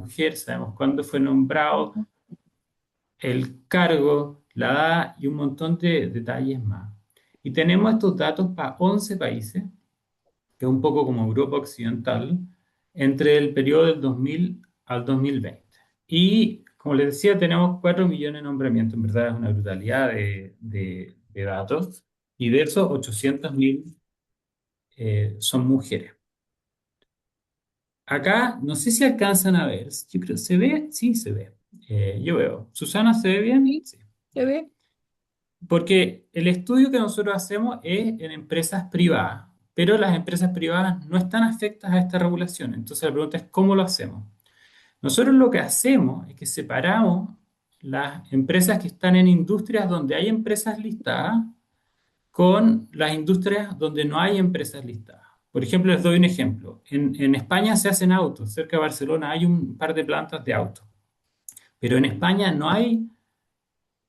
mujer, sabemos cuándo fue nombrado, el cargo, la edad y un montón de detalles más. Y tenemos estos datos para 11 países, que es un poco como Europa Occidental, entre el periodo del 2000 al 2020. Y como les decía, tenemos 4 millones de nombramientos, en verdad es una brutalidad de datos, y de esos 800.000 son mujeres. Acá, no sé si alcanzan a ver, yo creo, ¿se ve? Sí, se ve. Yo veo. ¿Susana se ve bien? Sí, Sí. se ve. Porque el estudio que nosotros hacemos es en empresas privadas, pero las empresas privadas no están afectas a esta regulación. Entonces la pregunta es, ¿cómo lo hacemos? Nosotros lo que hacemos es que separamos las empresas que están en industrias donde hay empresas listadas con las industrias donde no hay empresas listadas. Por ejemplo, les doy un ejemplo. En España se hacen autos. Cerca de Barcelona hay un par de plantas de autos. Pero en España no hay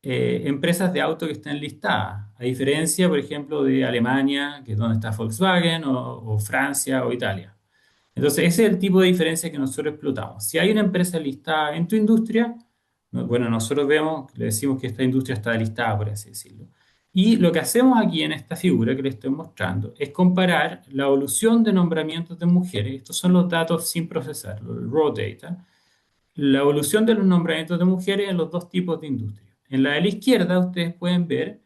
empresas de auto que estén listadas. A diferencia, por ejemplo, de Alemania, que es donde está Volkswagen, o Francia o Italia. Entonces, ese es el tipo de diferencia que nosotros explotamos. Si hay una empresa listada en tu industria, bueno, nosotros vemos, le decimos que esta industria está listada, por así decirlo. Y lo que hacemos aquí en esta figura que les estoy mostrando es comparar la evolución de nombramientos de mujeres, estos son los datos sin procesar, los raw data, la evolución de los nombramientos de mujeres en los dos tipos de industria. En la de la izquierda ustedes pueden ver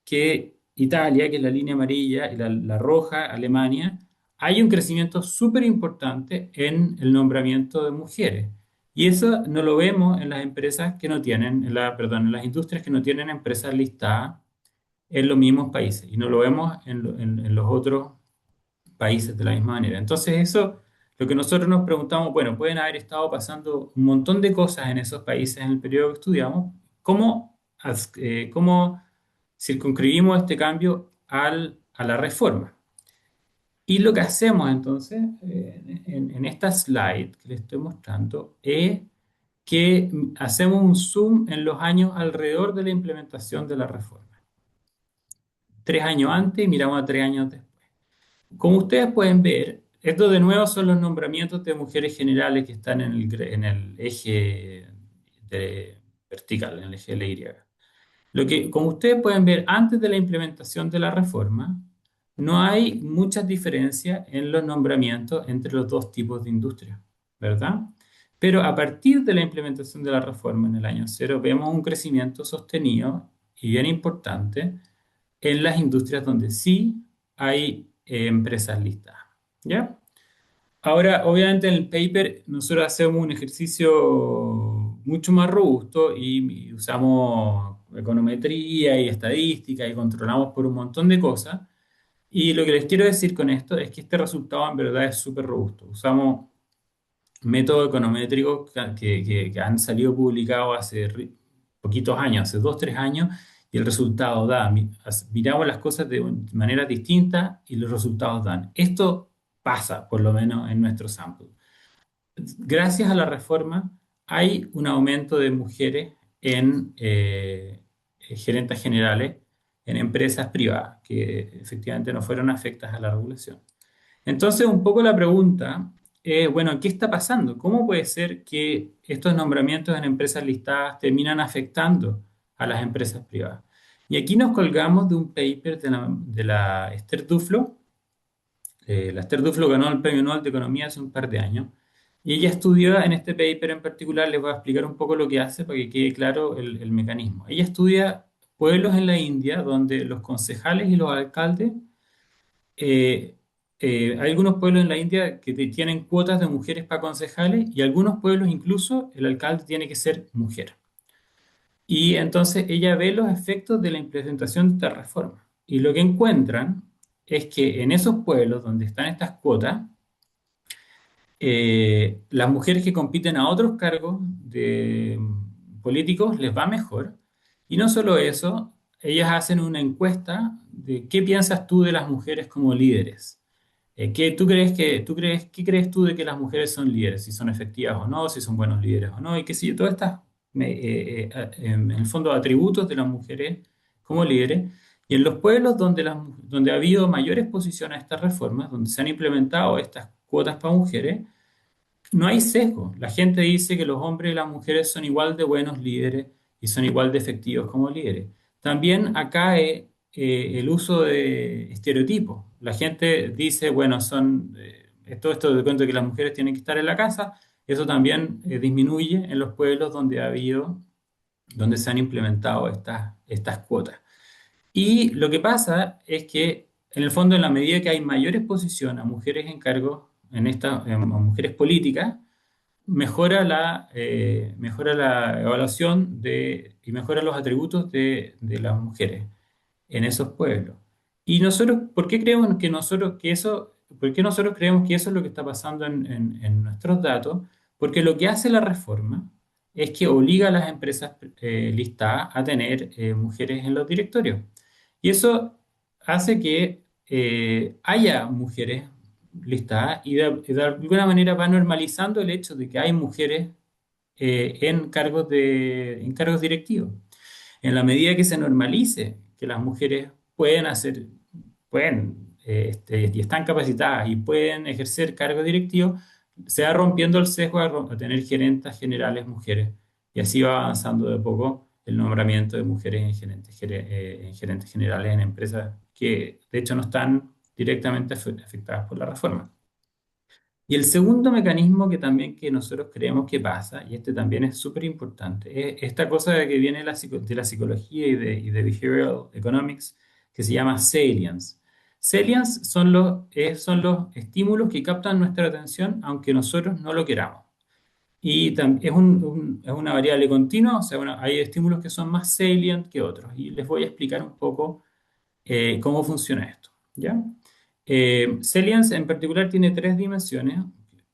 que Italia, que es la línea amarilla, y la roja, Alemania, hay un crecimiento súper importante en el nombramiento de mujeres. Y eso no lo vemos en las empresas que no tienen, perdón, en las industrias que no tienen empresas listadas en los mismos países. Y no lo vemos en los otros países de la misma manera. Entonces eso, lo que nosotros nos preguntamos, bueno, pueden haber estado pasando un montón de cosas en esos países en el periodo que estudiamos. ¿Cómo circunscribimos este cambio a la reforma? Y lo que hacemos entonces en esta slide que les estoy mostrando es que hacemos un zoom en los años alrededor de la implementación de la reforma. 3 años antes y miramos a 3 años después. Como ustedes pueden ver, esto de nuevo son los nombramientos de mujeres generales que están en el eje vertical, en el eje de la Y. Como ustedes pueden ver, antes de la implementación de la reforma, no hay muchas diferencias en los nombramientos entre los dos tipos de industria, ¿verdad? Pero a partir de la implementación de la reforma en el año cero, vemos un crecimiento sostenido y bien importante en las industrias donde sí hay empresas listadas, ¿ya? Ahora, obviamente en el paper nosotros hacemos un ejercicio mucho más robusto y usamos econometría y estadística y controlamos por un montón de cosas. Y lo que les quiero decir con esto es que este resultado en verdad es súper robusto. Usamos métodos econométricos que han salido publicados hace poquitos años, hace 2, 3 años, y el resultado da. Miramos las cosas de manera distinta y los resultados dan. Esto pasa, por lo menos, en nuestro sample. Gracias a la reforma, hay un aumento de mujeres en gerentes generales en empresas privadas que efectivamente no fueron afectadas a la regulación. Entonces, un poco la pregunta es, bueno, ¿qué está pasando? ¿Cómo puede ser que estos nombramientos en empresas listadas terminan afectando a las empresas privadas? Y aquí nos colgamos de un paper de la Esther Duflo. La Esther Duflo ganó el Premio Nobel de Economía hace un par de años. Y ella estudió en este paper en particular, les voy a explicar un poco lo que hace para que quede claro el mecanismo. Ella estudia pueblos en la India donde los concejales y los alcaldes eh, hay algunos pueblos en la India que tienen cuotas de mujeres para concejales y algunos pueblos incluso el alcalde tiene que ser mujer. Y entonces ella ve los efectos de la implementación de esta reforma. Y lo que encuentran es que en esos pueblos donde están estas cuotas, las mujeres que compiten a otros cargos políticos les va mejor. Y no solo eso, ellas hacen una encuesta de qué piensas tú de las mujeres como líderes. ¿Qué crees tú de que las mujeres son líderes? Si son efectivas o no, si son buenos líderes o no, y qué sé yo, todas estas, en el fondo, atributos de las mujeres como líderes. Y en los pueblos donde ha habido mayor exposición a estas reformas, donde se han implementado estas cuotas para mujeres, no hay sesgo. La gente dice que los hombres y las mujeres son igual de buenos líderes y son igual de efectivos como líderes. También acá el uso de estereotipos. La gente dice, bueno, todo esto de cuento que las mujeres tienen que estar en la casa, eso también disminuye en los pueblos donde donde se han implementado estas cuotas. Y lo que pasa es que, en el fondo, en la medida que hay mayor exposición a mujeres en cargos, a mujeres políticas, mejora la evaluación y mejora los atributos de las mujeres en esos pueblos. Y nosotros, ¿por qué creemos por qué nosotros creemos que eso es lo que está pasando en nuestros datos? Porque lo que hace la reforma es que obliga a las empresas listadas a tener mujeres en los directorios. Y eso hace que haya mujeres listadas y de alguna manera va normalizando el hecho de que hay mujeres en cargos directivos. En la medida que se normalice que las mujeres y están capacitadas y pueden ejercer cargos directivos, se va rompiendo el sesgo a tener gerentas generales mujeres. Y así va avanzando de poco el nombramiento de mujeres en gerentes generales en empresas que de hecho no están directamente afectadas por la reforma. Y el segundo mecanismo que nosotros creemos que pasa, y este también es súper importante, es esta cosa de que viene de la psicología y de Behavioral Economics, que se llama salience. Salience son los estímulos que captan nuestra atención aunque nosotros no lo queramos. Y es una variable continua, o sea, hay estímulos que son más salient que otros. Y les voy a explicar un poco cómo funciona esto, ¿ya? Salience en particular tiene tres dimensiones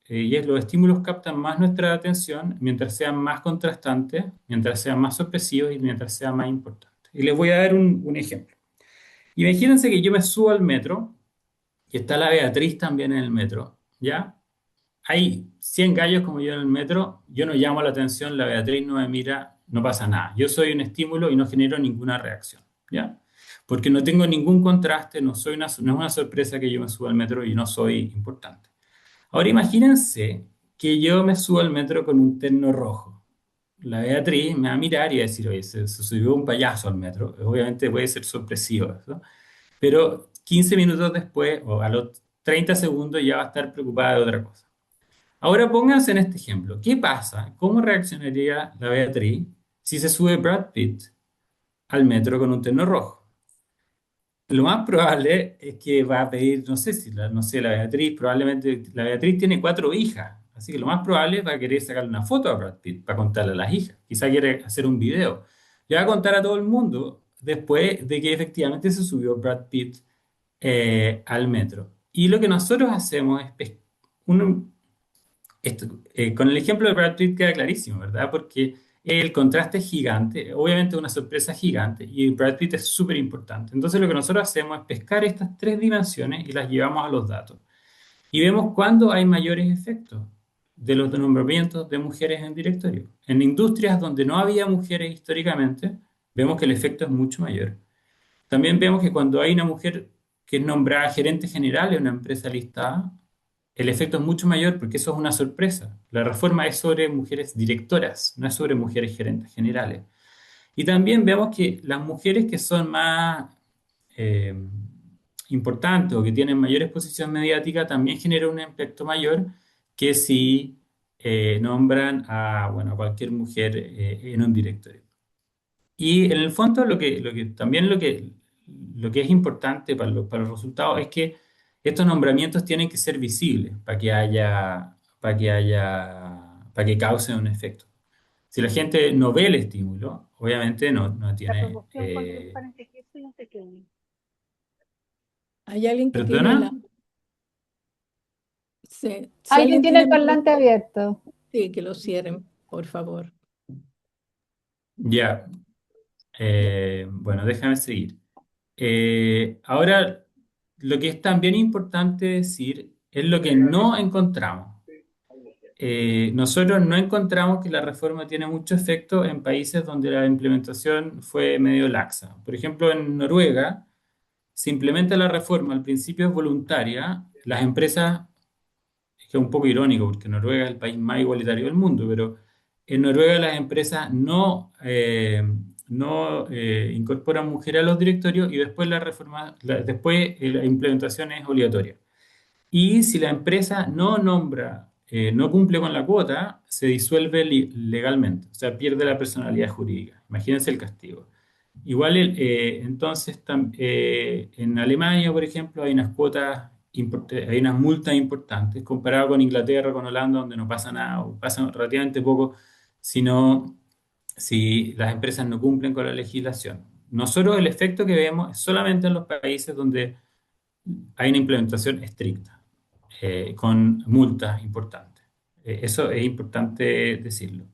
y es los estímulos captan más nuestra atención mientras sean más contrastantes, mientras sean más sorpresivos y mientras sean más importantes. Y les voy a dar un ejemplo. Imagínense que yo me subo al metro y está la Beatriz también en el metro, ¿ya? Hay 100 gallos como yo en el metro, yo no llamo la atención, la Beatriz no me mira, no pasa nada. Yo soy un estímulo y no genero ninguna reacción, ¿ya? Porque no tengo ningún contraste, no es una sorpresa que yo me suba al metro y no soy importante. Ahora imagínense que yo me subo al metro con un terno rojo. La Beatriz me va a mirar y va a decir, oye, se subió un payaso al metro. Obviamente puede ser sorpresivo, ¿no? Pero 15 minutos después, o a los 30 segundos, ya va a estar preocupada de otra cosa. Ahora pónganse en este ejemplo. ¿Qué pasa? ¿Cómo reaccionaría la Beatriz si se sube Brad Pitt al metro con un terno rojo? Lo más probable es que va a pedir, no sé si no sé, la Beatriz, probablemente la Beatriz tiene cuatro hijas, así que lo más probable es va a querer sacarle una foto a Brad Pitt para contarle a las hijas. Quizá quiere hacer un video. Le va a contar a todo el mundo después de que efectivamente se subió Brad Pitt al metro. Y lo que nosotros hacemos es un, con el ejemplo de Brad Pitt queda clarísimo, ¿verdad? Porque el contraste es gigante, obviamente una sorpresa gigante, y Brad Pitt es súper importante. Entonces lo que nosotros hacemos es pescar estas tres dimensiones y las llevamos a los datos. Y vemos cuándo hay mayores efectos de los nombramientos de mujeres en directorio. En industrias donde no había mujeres históricamente, vemos que el efecto es mucho mayor. También vemos que cuando hay una mujer que es nombrada gerente general en una empresa listada, el efecto es mucho mayor porque eso es una sorpresa. La reforma es sobre mujeres directoras, no es sobre mujeres gerentes generales. Y también vemos que las mujeres que son más eh, importantes o que tienen mayor exposición mediática también generan un impacto mayor que si nombran a cualquier mujer en un directorio. Y en el fondo lo que es importante para los resultados es que estos nombramientos tienen que ser visibles para que causen un efecto. Si la gente no ve el estímulo, obviamente no La tiene... promoción con tres panes de queso y un pequeño. Hay alguien que tiene ¿Perdona? la... Si Alguien alguien tiene tiene el parlante abierto. sí, que lo cierren, por favor. Ya. Ya. Bueno, déjame seguir. Ahora, lo que es también importante decir es lo que no encontramos. Nosotros no encontramos que la reforma tiene mucho efecto en países donde la implementación fue medio laxa. Por ejemplo, en Noruega se implementa la reforma, al principio es voluntaria, las empresas que es un poco irónico porque Noruega es el país más igualitario del mundo, pero en Noruega las empresas no incorporan mujeres a los directorios y después la implementación es obligatoria. Y si la empresa no nombra, no cumple con la cuota, se disuelve legalmente, o sea, pierde la personalidad jurídica. Imagínense el castigo. Igual, entonces, en Alemania, por ejemplo, hay unas cuotas, hay unas multas importantes comparado con Inglaterra, con Holanda, donde no pasa nada, o pasa relativamente poco, sino si las empresas no cumplen con la legislación. Nosotros el efecto que vemos es solamente en los países donde hay una implementación estricta, con multas importantes. Eso es importante decirlo.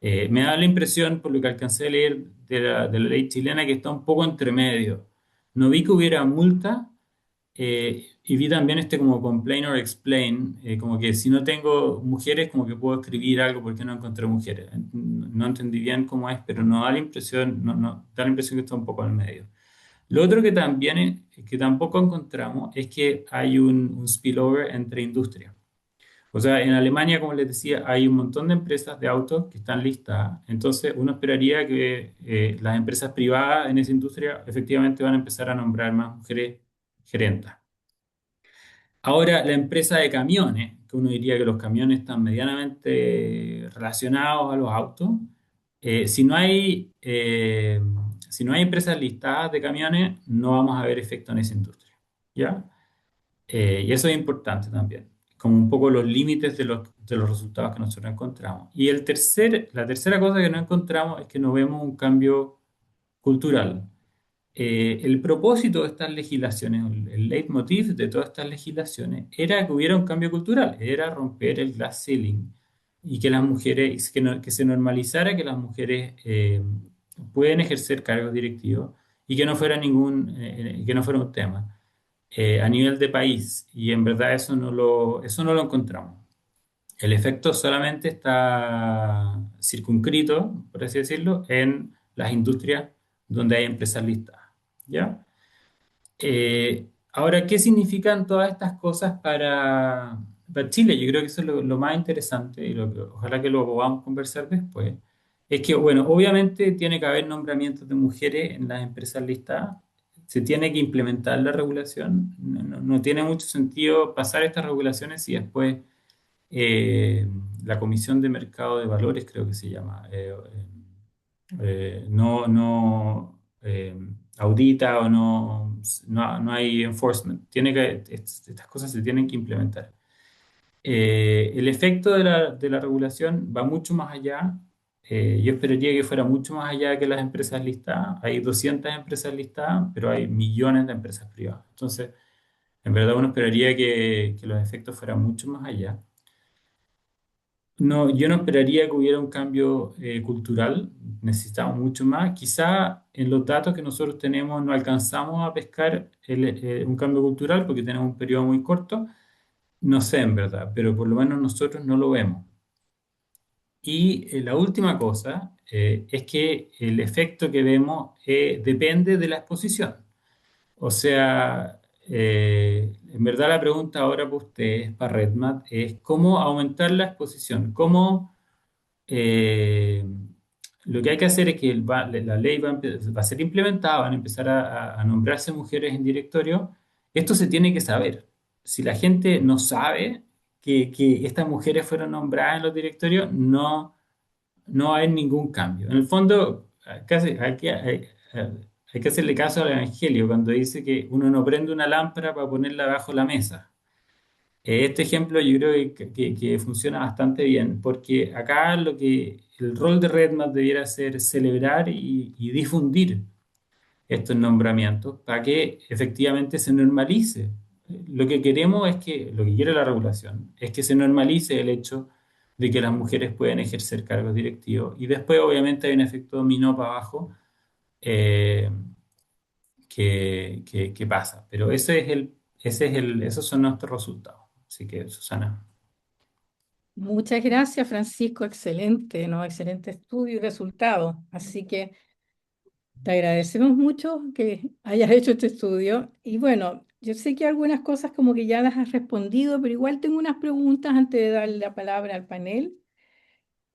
Me da la impresión, por lo que alcancé a leer de la ley chilena, que está un poco entre medio. No vi que hubiera multa, y vi también como complain or explain, como que si no tengo mujeres, como que puedo escribir algo porque no encontré mujeres. No entendí bien cómo es, pero no da la impresión, da la impresión que está un poco al medio. Lo otro que también que tampoco encontramos es que hay un spillover entre industrias. O sea, en Alemania, como les decía, hay un montón de empresas de autos que están listadas. Entonces, uno esperaría que las empresas privadas en esa industria efectivamente van a empezar a nombrar más mujeres gerentes. Ahora, la empresa de camiones, que uno diría que los camiones están medianamente relacionados a los autos, si no hay, si no hay empresas listadas de camiones, no vamos a ver efecto en esa industria, ¿ya? Y eso es importante también, como un poco los límites de los resultados que nosotros encontramos. Y la tercera cosa que no encontramos es que no vemos un cambio cultural. El propósito de estas legislaciones, el leitmotiv de todas estas legislaciones, era que hubiera un cambio cultural, era romper el glass ceiling y que las mujeres, que se normalizara que las mujeres pueden ejercer cargos directivos y que no fuera que no fuera un tema a nivel de país. Y en verdad eso no lo encontramos. El efecto solamente está circunscrito, por así decirlo, en las industrias donde hay empresas listadas. ¿Ya? Ahora, ¿qué significan todas estas cosas para Chile? Yo creo que eso es lo más interesante y ojalá que lo podamos conversar después. Es que, bueno, obviamente tiene que haber nombramientos de mujeres en las empresas listadas. Se tiene que implementar la regulación. No tiene mucho sentido pasar estas regulaciones si después la Comisión de Mercado de Valores, creo que se llama, audita o no hay enforcement. Estas cosas se tienen que implementar. El efecto de la regulación va mucho más allá. Yo esperaría que fuera mucho más allá que las empresas listadas. Hay 200 empresas listadas, pero hay millones de empresas privadas. Entonces, en verdad uno esperaría que los efectos fueran mucho más allá. No, yo no esperaría que hubiera un cambio cultural, necesitamos mucho más. Quizá en los datos que nosotros tenemos no alcanzamos a pescar un cambio cultural porque tenemos un periodo muy corto, no sé en verdad, pero por lo menos nosotros no lo vemos. Y la última cosa es que el efecto que vemos depende de la exposición. O sea, en verdad la pregunta ahora para ustedes, para RedMat, es cómo aumentar la exposición, eh, lo que hay que hacer es que la ley va a ser implementada, van a empezar a nombrarse mujeres en directorio. Esto se tiene que saber. Si la gente no sabe que estas mujeres fueron nombradas en los directorios, no hay ningún cambio. En el fondo, hay que hacerle caso al Evangelio cuando dice que uno no prende una lámpara para ponerla bajo la mesa. Este ejemplo yo creo que funciona bastante bien, porque acá el rol de RedMap debiera ser celebrar y difundir estos nombramientos para que efectivamente se normalice. Lo que quiere la regulación es que se normalice el hecho de que las mujeres pueden ejercer cargos directivos y después obviamente hay un efecto dominó para abajo eh, que pasa, pero esos son nuestros resultados. Así que, Susana. Muchas gracias, Francisco. Excelente, ¿no? Excelente estudio y resultado. Así que te agradecemos mucho que hayas hecho este estudio. Y bueno, Yo sé que algunas cosas como que ya las has respondido, pero igual tengo unas preguntas antes de darle la palabra al panel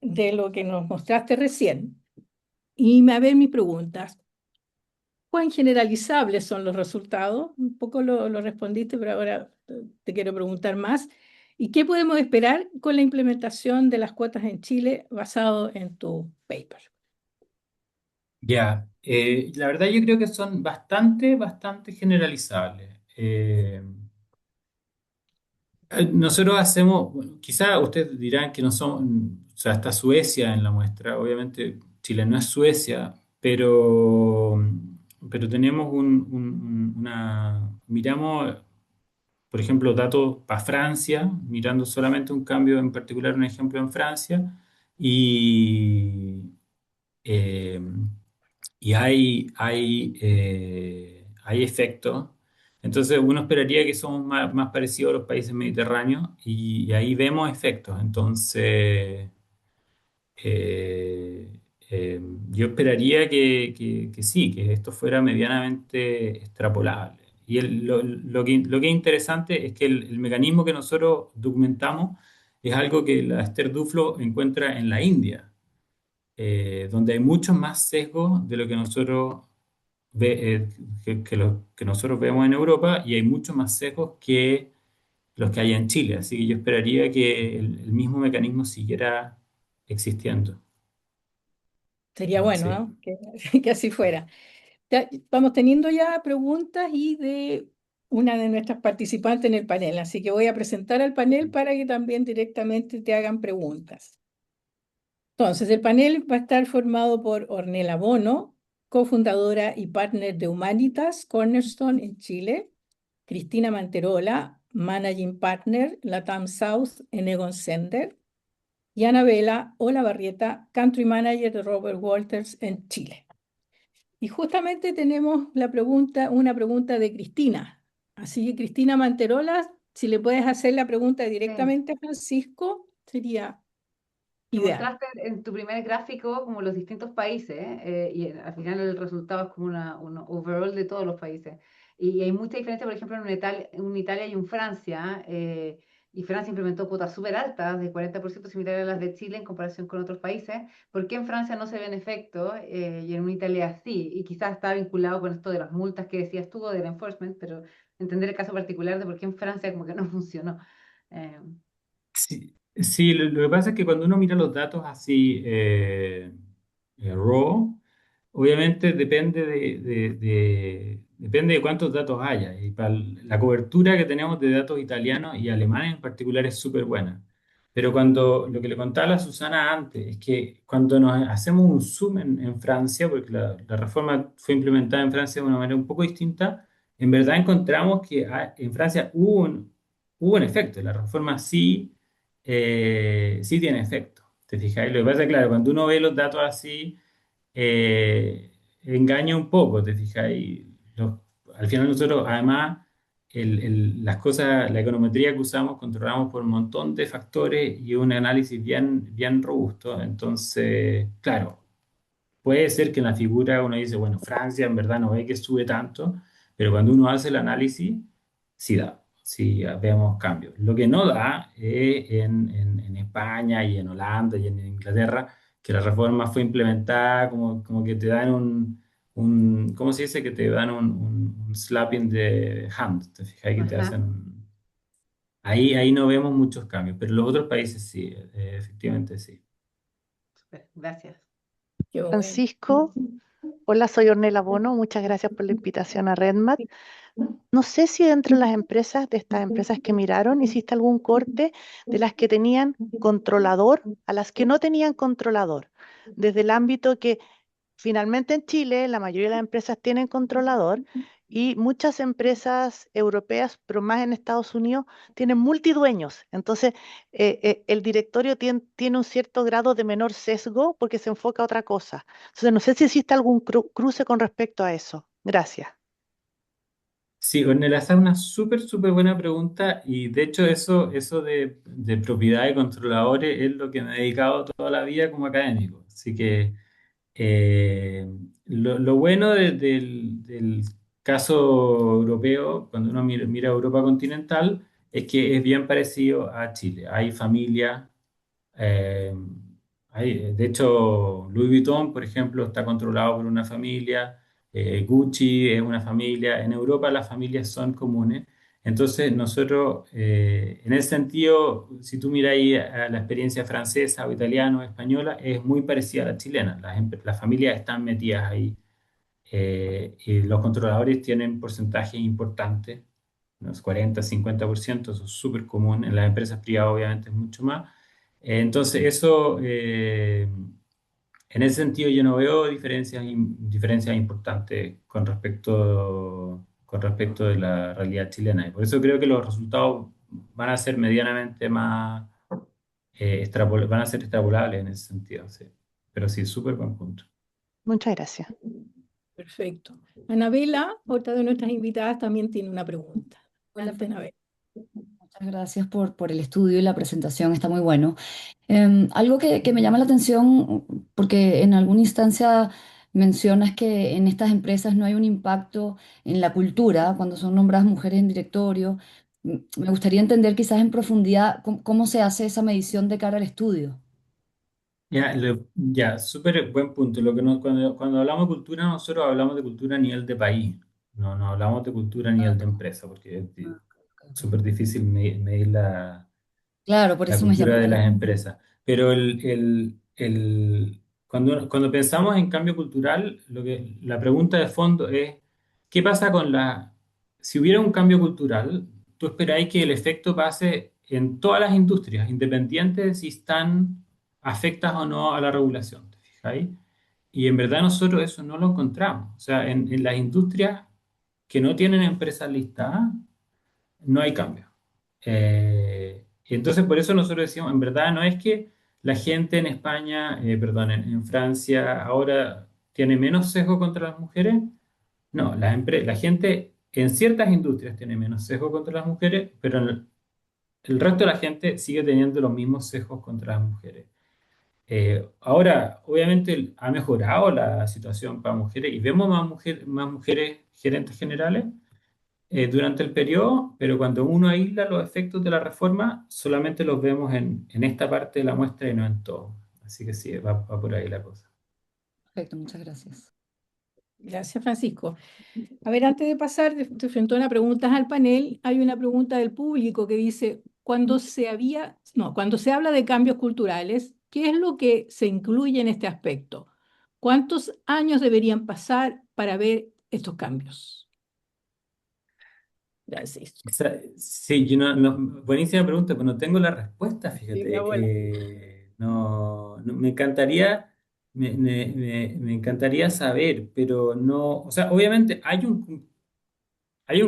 de lo que nos mostraste recién. Y a ver mis preguntas. ¿Cuán generalizables son los resultados? Un poco lo respondiste, pero ahora te quiero preguntar más. ¿Y qué podemos esperar con la implementación de las cuotas en Chile basado en tu paper? Ya, la verdad yo creo que son bastante generalizables. Nosotros hacemos, bueno, quizá ustedes dirán que no son, o sea, está Suecia en la muestra, obviamente Chile no es Suecia, pero tenemos miramos, por ejemplo, datos para Francia, mirando solamente un cambio en particular, un ejemplo en Francia, y, eh, y hay efectos. Entonces uno esperaría que somos más parecidos a los países mediterráneos y ahí vemos efectos. Entonces eh, eh, yo esperaría que sí, que esto fuera medianamente extrapolable. Y lo que es interesante es que el mecanismo que nosotros documentamos es algo que la Esther Duflo encuentra en la India, donde hay muchos más sesgos de lo que lo que nosotros vemos en Europa y hay muchos más sesgos que los que hay en Chile. Así que yo esperaría que el mismo mecanismo siguiera existiendo. Sería bueno, Sí. ¿no? Que así fuera. Vamos teniendo ya preguntas y de una de nuestras participantes en el panel, así que voy a presentar al panel para que también directamente te hagan preguntas. Entonces, el panel va a estar formado por Ornella Bono, cofundadora y partner de Humanitas Cornerstone en Chile, Cristina Manterola, Managing Partner Latam South en Egon Sender, y Anabela Olavarrieta, Country Manager de Robert Walters en Chile. Y justamente tenemos una pregunta de Cristina. Así que Cristina Manterola, si le puedes hacer la pregunta Sí. directamente a Francisco, sería Que ideal. mostraste en tu primer gráfico como los distintos países, al final el resultado es como un overall de todos los países. Y hay mucha diferencia, por ejemplo, en Italia y en Francia, y Francia implementó cuotas súper altas, de 40% similares a las de Chile en comparación con otros países. ¿Por qué en Francia no se ven efectos y en Italia sí? Y quizás está vinculado con esto de las multas que decías tú, o del enforcement, pero entender el caso particular de por qué en Francia como que no funcionó. Eh, Sí, sí, lo que pasa es que cuando uno mira los datos así raw, obviamente depende de cuántos datos haya. Y para la cobertura que tenemos de datos italianos y alemanes en particular es súper buena. Pero cuando lo que le contaba a la Susana antes es que cuando nos hacemos un zoom en Francia, porque la reforma fue implementada en Francia de una manera un poco distinta, en verdad encontramos que en Francia hubo un efecto. La reforma sí tiene efecto. ¿Te fijas? Lo que pasa es, claro, cuando uno ve los datos así, eh, engaña un poco, ¿te fijas? Al final nosotros, además, las cosas, la econometría que usamos, controlamos por un montón de factores y un análisis bien robusto. Entonces, claro, puede ser que en la figura uno dice, bueno, Francia en verdad no ve que sube tanto, pero cuando uno hace el análisis, sí da, sí vemos cambios. Lo que no da es en España y en Holanda y en Inglaterra, que la reforma fue implementada como que te dan ¿cómo se dice? Que te dan un slap in the hand, te fijas que te ajá, hacen ahí no vemos muchos cambios, pero en los otros países sí, efectivamente sí. súper, gracias. Qué bueno. Francisco, hola, soy Ornella Bono. Muchas gracias por la invitación a RedMat. No sé si dentro de las empresas, de estas empresas que miraron, hiciste algún corte de las que tenían controlador a las que no tenían controlador, desde el ámbito que finalmente en Chile la mayoría de las empresas tienen controlador y muchas empresas europeas, pero más en Estados Unidos, tienen multidueños. Entonces, el directorio tiene un cierto grado de menor sesgo porque se enfoca a otra cosa. Entonces, no sé si existe algún cruce con respecto a eso. Gracias. Sí, Ornella, esa es una súper buena pregunta y de hecho eso de propiedad de controladores es lo que me he dedicado toda la vida como académico. Así que lo bueno caso europeo, cuando uno mira Europa continental, es que es bien parecido a Chile. Hay familias, eh, de hecho, Louis Vuitton, por ejemplo, está controlado por una familia, Gucci es una familia, en Europa las familias son comunes. Entonces, nosotros, en ese sentido, si tú miras ahí a la experiencia francesa o italiana o española, es muy parecida a la chilena. Las familias están metidas ahí, y los controladores tienen porcentajes importantes, unos 40-50%, eso es súper común. En las empresas privadas obviamente es mucho más. Entonces eso, en ese sentido yo no veo diferencias importantes con respecto de la realidad chilena. Y por eso creo que los resultados van a ser medianamente más, van a ser extrapolables en ese sentido, sí. Pero sí, súper buen punto. Muchas gracias. Perfecto. Anabela, otra de nuestras invitadas, también tiene una pregunta. Hola, Adelante, Anabela. muchas gracias por el estudio y la presentación, está muy bueno. Algo que me llama la atención, porque en alguna instancia mencionas que en estas empresas no hay un impacto en la cultura cuando son nombradas mujeres en directorio. Me gustaría entender quizás en profundidad cómo se hace esa medición de cara al estudio. Ya, súper buen punto. Cuando hablamos de cultura, nosotros hablamos de cultura a nivel de país. No hablamos de cultura a nivel de empresa, porque es Ah, ok, ok. súper difícil medir Claro, por la eso me cultura llamó de la las atención. empresas. Pero cuando pensamos en cambio cultural, la pregunta de fondo es, ¿qué pasa si hubiera un cambio cultural, tú esperáis que el efecto pase en todas las industrias, independiente de si están afectas o no a la regulación, ¿te fijáis? Y en verdad nosotros eso no lo encontramos. O sea, en las industrias que no tienen empresas listadas, no hay cambio. Y entonces por eso nosotros decimos, en verdad no es que la gente en España, perdón, en Francia ahora tiene menos sesgo contra las mujeres. No, la gente en ciertas industrias tiene menos sesgo contra las mujeres, pero el resto de la gente sigue teniendo los mismos sesgos contra las mujeres. Ahora, obviamente ha mejorado la situación para mujeres y vemos más mujeres gerentes generales, durante el periodo, pero cuando uno aísla los efectos de la reforma, solamente los vemos en esta parte de la muestra y no en todo. Así que sí, va por ahí la cosa. Perfecto, muchas gracias. Gracias, Francisco. A ver, antes de pasar de frente a una preguntas al panel, hay una pregunta del público que dice, cuando se habla de cambios culturales, ¿qué es lo que se incluye en este aspecto? ¿Cuántos años deberían pasar para ver estos cambios? Francisco. Sí, buenísima pregunta, pero no tengo la respuesta, Venga, fíjate. bueno. Me encantaría, me encantaría saber, pero no, o sea, obviamente hay un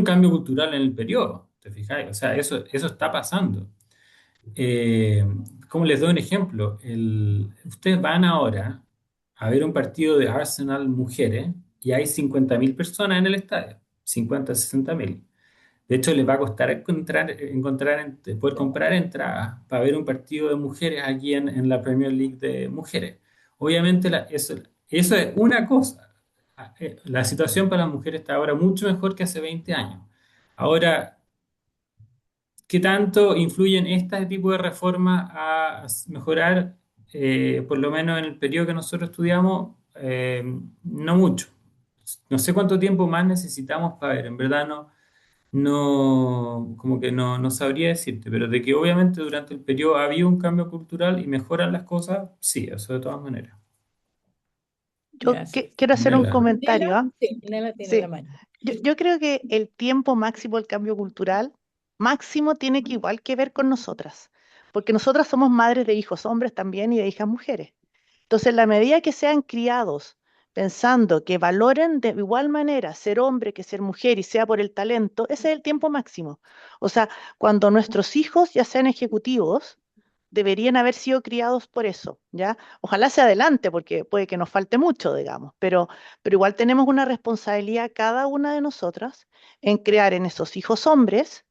cambio cultural en el periodo, ¿te fijáis? O sea, eso está pasando. Eh, ¿Cómo les doy un ejemplo? Ustedes van ahora a ver un partido de Arsenal mujeres y hay 50.000 personas en el estadio, 50-60.000. De hecho, les va a costar poder comprar entradas para ver un partido de mujeres aquí en la Premier League de mujeres. Obviamente, eso es una cosa. La situación para las mujeres está ahora mucho mejor que hace 20 años. Ahora, ¿qué tanto influyen este tipo de reformas a mejorar, por lo menos en el periodo que nosotros estudiamos? No mucho. No sé cuánto tiempo más necesitamos para ver. En verdad como que no sabría decirte, pero de que obviamente durante el periodo ha habido un cambio cultural y mejoran las cosas, sí, eso de todas maneras. Yo Gracias. quiero hacer un Nela. comentario, ¿ah? Sí, Nela tiene la Sí, mano. yo creo que el tiempo máximo del cambio cultural máximo tiene que igual que ver con nosotras, porque nosotras somos madres de hijos hombres también y de hijas mujeres. Entonces, en la medida que sean criados pensando que valoren de igual manera ser hombre que ser mujer y sea por el talento, ese es el tiempo máximo. O sea, cuando nuestros hijos ya sean ejecutivos, deberían haber sido criados por eso, ¿ya? Ojalá sea adelante, porque puede que nos falte mucho, digamos, pero igual tenemos una responsabilidad cada una de nosotras en crear en esos hijos hombres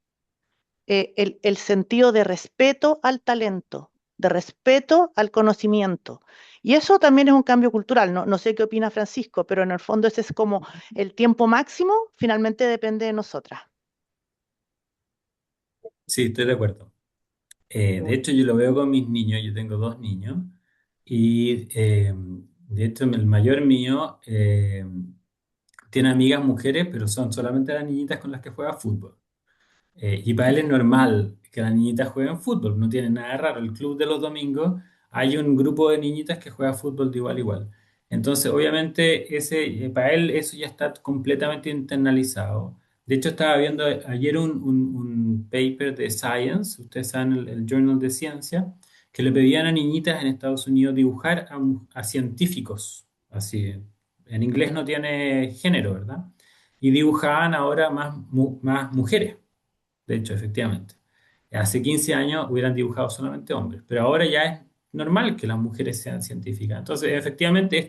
el sentido de respeto al talento, de respeto al conocimiento. Y eso también es un cambio cultural. No sé qué opina Francisco, pero en el fondo ese es como el tiempo máximo, finalmente depende de nosotras. Sí, estoy de acuerdo. Qué De bueno. hecho, yo lo veo con mis niños, yo tengo dos niños, y de hecho el mayor mío tiene amigas mujeres, pero son solamente las niñitas con las que juega fútbol. Y para él es normal que las niñitas jueguen fútbol, no tiene nada de raro. El club de los domingos hay un grupo de niñitas que juega fútbol de igual a igual. Entonces, obviamente, para él eso ya está completamente internalizado. De hecho, estaba viendo ayer un paper de Science, ustedes saben, el Journal de Ciencia, que le pedían a niñitas en Estados Unidos dibujar a científicos. Así, en inglés no tiene género, ¿verdad? Y dibujaban ahora más mujeres. De hecho, efectivamente. Hace 15 años hubieran dibujado solamente hombres, pero ahora ya es normal que las mujeres sean científicas. Entonces, efectivamente,